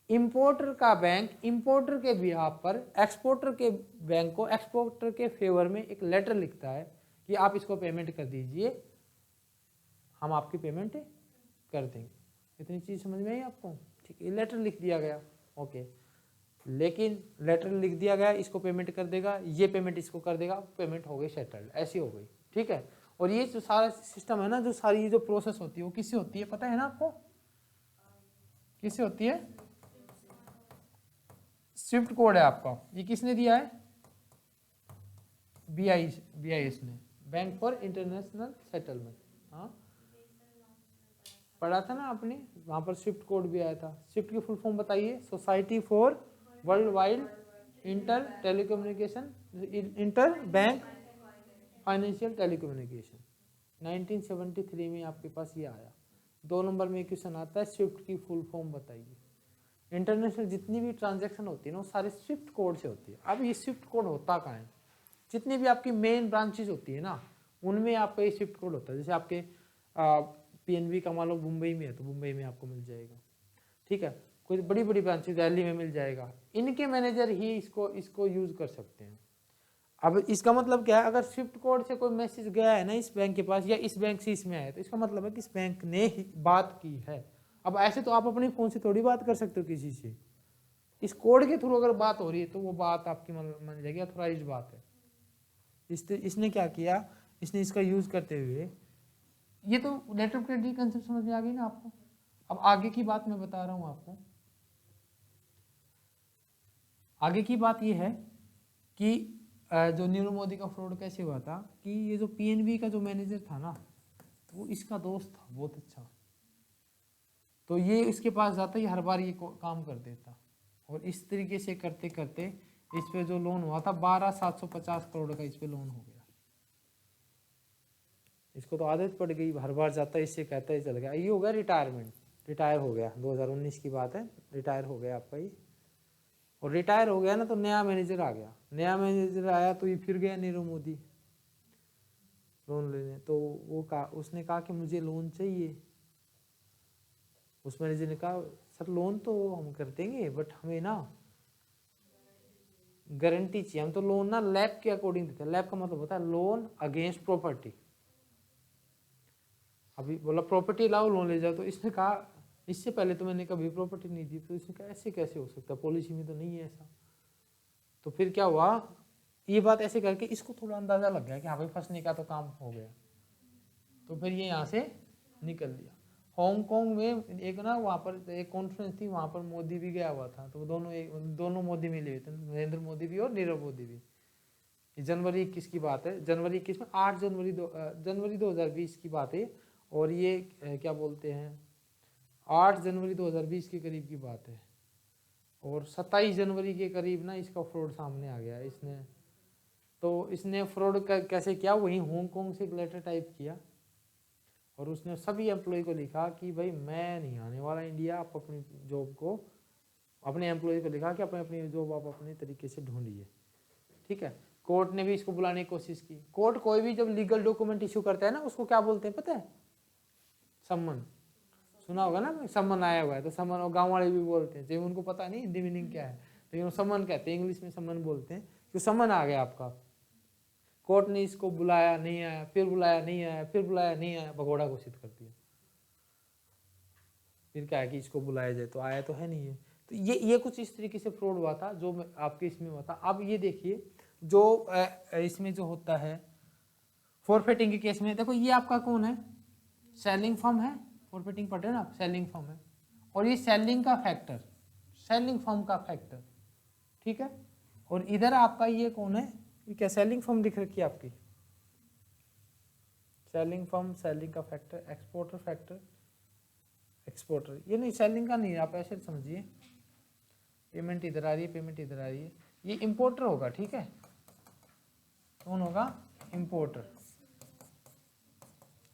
इंपोर्टर का बैंक इंपोर्टर के बिहाफ पर एक्सपोर्टर के बैंक को एक्सपोर्टर के फेवर में एक लेटर लिखता है कि आप इसको पेमेंट कर दीजिए, हम आपकी पेमेंट कर देंगे। इतनी चीज समझ में आई आपको, ठीक है। लेटर लिख दिया गया, ओके, लेकिन लेटर लिख दिया गया, इसको पेमेंट कर देगा, ये पेमेंट इसको कर देगा, पेमेंट हो गई सेटल्ड, ऐसी हो गई, ठीक है। और ये जो सारा सिस्टम है ना, जो सारी ये जो प्रोसेस होती है वो किससे होती है पता है ना आपको, किससे होती है, स्विफ्ट कोड है आपका, ये किसने दिया है, BIS ने, बैंक फॉर इंटरनेशनल सेटलमेंट। हाँ पढ़ा था ना आपने, वहां पर स्विफ्ट कोड भी आया था। स्विफ्ट की फुल फॉर्म बताइए, society for world wide inter telecommunication, inter bank financial telecommunication. 1973 में आपके पास ये आया। 2 नंबर में क्वेश्चन आता है, स्विफ्ट की फुल फॉर्म बताइए। इंटरनेशनल जितनी भी ट्रांजैक्शन होती है ना, वो सारी स्विफ्ट कोड से होती है। अब ये स्विफ्ट कोड होता कहाँ है, जितनी भी आपकी मेन ब्रांचेज होती है ना, उनमें आपका ये स्विफ्ट कोड होता है। जैसे आपके PNB का मान लो मुंबई में है, तो मुंबई में आपको मिल जाएगा, ठीक है। कोई बड़ी बड़ी ब्रांचेज दिल्ली में मिल जाएगा, इनके मैनेजर ही इसको यूज कर सकते हैं। अब इसका मतलब क्या है, अगर स्विफ्ट कोड से कोई मैसेज गया है ना इस बैंक के पास, या इस बैंक से इसमें आया, तो इसका मतलब है कि इस बैंक ने ही बात की है। अब ऐसे तो आप अपने फोन से थोड़ी बात कर सकते हो किसी से, इस कोड के थ्रू अगर बात हो रही है तो वो बात आपकी मान जाएगी, अथोराइज्ड बात है। इसने क्या किया, इसने इसका यूज करते हुए, ये तो लेटर ऑफ क्रेडिट कंसेप्ट समझ में आ गई ना आपको। अब आगे की बात मैं बता रहा हूं आपको। आगे की बात ये है कि जो नीरव मोदी का फ्रॉड कैसे हुआ था, कि ये जो PNB का जो मैनेजर था ना, तो वो इसका दोस्त था बहुत अच्छा, तो ये इसके पास जाता, ये हर बार ये काम कर देता, और इस तरीके से करते करते इस पे जो लोन हुआ था 12,750 करोड़ का, इस पे लोन हो गया। इसको तो आदत पड़ गई, हर बार जाता है, इससे कहता है चल गया। ये हो गया रिटायरमेंट, रिटायर हो गया, 2019 की बात है, रिटायर हो गया आपका ये। और रिटायर हो गया ना, तो नया मैनेजर आ गया। नया मैनेजर आया तो ये फिर गया नीरव मोदी लोन लेने, तो उसने कहा कि मुझे लोन चाहिए। उस मैनेजर ने कहा सर लोन तो हम कर देंगे, बट हमें ना गारंटी चाहिए, हम तो लोन ना लैब के अकॉर्डिंग देते हैं। लैब का मतलब होता है लोन अगेंस्ट प्रॉपर्टी। अभी बोला प्रॉपर्टी लाओ लोन ले जाओ, तो इसने कहा इससे पहले तो मैंने कभी प्रॉपर्टी नहीं दी, तो इसने कहा ऐसे कैसे हो सकता है, पॉलिसी में तो नहीं है ऐसा। तो फिर क्या हुआ, ये बात ऐसे करके इसको थोड़ा अंदाजा लग गया कि हाँ भाई फंसने का तो काम हो गया, तो फिर ये यहाँ से निकल लिया। हांगकांग में एक ना वहाँ पर एक कॉन्फ्रेंस थी, वहाँ पर मोदी भी गया हुआ था, तो दोनों मोदी मिले हुए थे, नरेंद्र मोदी भी और नीरव मोदी भी। जनवरी 21 की बात है, जनवरी 21 में 8 जनवरी 2020 की बात है। और ये क्या बोलते हैं 8 जनवरी 2020 के करीब की बात है, और 27 जनवरी के करीब ना इसका फ्रॉड सामने आ गया। इसने फ्रॉड कैसे किया, वहीं हांगकांग से एक लेटर टाइप किया, और उसने सभी एम्प्लॉय को लिखा कि भाई मैं नहीं आने वाला इंडिया, आप अपनी जॉब को, अपने एम्प्लॉय को लिखा कि अपनी जॉब आप अपने तरीके से ढूंढिए, ठीक है। कोर्ट ने भी इसको बुलाने की कोशिश की। कोर्ट कोई भी जब लीगल डॉक्यूमेंट इशू करता है ना, उसको क्या बोलते हैं पता है, सम्मन। सुना होगा ना, सम्मन आया हुआ है, तो सम्मन, और गाँव वाले भी बोलते हैं, जब उनको पता नहीं हिंदी मीनिंग क्या है, लेकिन वो सम्मन कहते हैं, इंग्लिश में सम्मन बोलते हैं, कि सम्मन आ गया आपका। कोर्ट ने इसको बुलाया नहीं आया, फिर बुलाया नहीं आया, फिर बुलाया नहीं आया, भगोड़ा घोषित कर दिया। फिर क्या है कि इसको बुलाया जाए, तो आया तो है नहीं है। तो ये कुछ इस तरीके से फ्रॉड हुआ था जो आपके इसमें हुआ था। अब ये देखिए जो इसमें जो होता है फॉरफिटिंग के केस में, देखो ये आपका कौन है, सेलिंग फर्म है, फॉरफिटिंग पढ़ रहे हैं ना आप, सेलिंग फर्म है, और ये सेलिंग का फैक्टर, सेलिंग फर्म का फैक्टर, ठीक है। और इधर आपका ये कौन है, ये क्या सेलिंग फर्म दिख रखी है आपकी, सेलिंग फर्म, सेलिंग का फैक्टर, एक्सपोर्टर फैक्टर, एक्सपोर्टर, ये नहीं सेलिंग का नहीं है, आप ऐसे समझिए, पेमेंट इधर आ रही है, पेमेंट इधर आ रही है, ये इंपोर्टर होगा, ठीक है, कौन होगा, इंपोर्टर,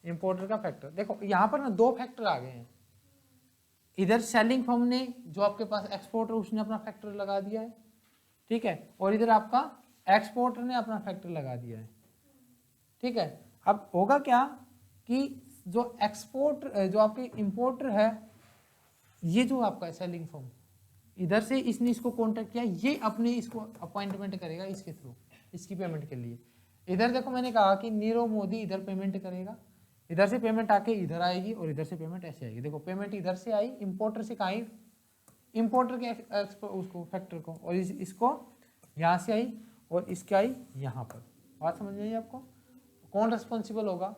इंपोर्टर का फैक्टर। देखो यहाँ पर ना दो फैक्टर आ गए हैं, इधर सेलिंग फर्म ने जो आपके पास एक्सपोर्टर उसने अपना फैक्टर लगा दिया है, ठीक है, और इधर आपका एक्सपोर्टर ने अपना फैक्टर लगा दिया है, ठीक है। अब होगा क्या कि जो एक्सपोर्ट जो आपके इंपोर्टर है, ये जो आपका सेलिंग फर्म, इधर से इसने इसको कांटेक्ट किया, ये अपने इसको अपॉइंटमेंट करेगा इसके थ्रू, इसकी पेमेंट के लिए। इधर देखो मैंने कहा कि नीरव मोदी इधर पेमेंट करेगा, इधर से पेमेंट आके इधर आएगी और इधर से पेमेंट ऐसे आएगी। देखो पेमेंट इधर से आई, इंपोर्टर से कहाँ आई, इंपोर्टर के उसको फैक्टर को, और इसको यहाँ से आई और इसके आई यहाँ पर। बात समझ में आई आपको? कौन रिस्पॉन्सिबल होगा,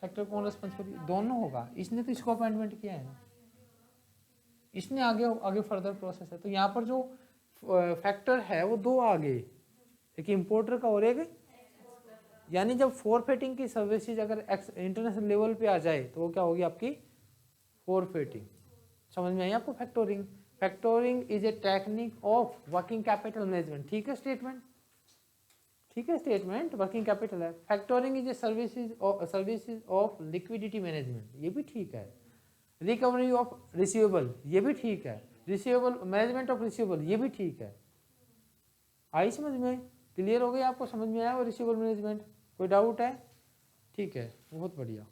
फैक्टर कौन रिस्पॉन्सिबल, दोनों होगा। इसने तो इसको अपॉइंटमेंट किया है ना, इसने आगे आगे फर्दर प्रोसेस है। तो यहाँ पर जो फैक्टर है वो दो आ गए, एक इंपोर्टर का और एक, यानी जब फॉरफेटिंग की सर्विसेज अगर इंटरनेशनल लेवल पे आ जाए तो वो क्या होगी आपकी फॉरफेटिंग। समझ में आई आपको? Factoring, factoring is a technique of working capital management, ठीक है स्टेटमेंट, ठीक है स्टेटमेंट, वर्किंग कैपिटल है। Factoring is a services of liquidity management, ये भी ठीक है। रिकवरी ऑफ रिसीवेबल, ये भी ठीक है। रिसीवेबल मैनेजमेंट ऑफ रिसीवेबल, ये भी ठीक है। आई समझ में? क्लियर हो गई आपको? समझ में आया वो रिसीवेबल मैनेजमेंट? कोई डाउट है? ठीक है, बहुत बढ़िया।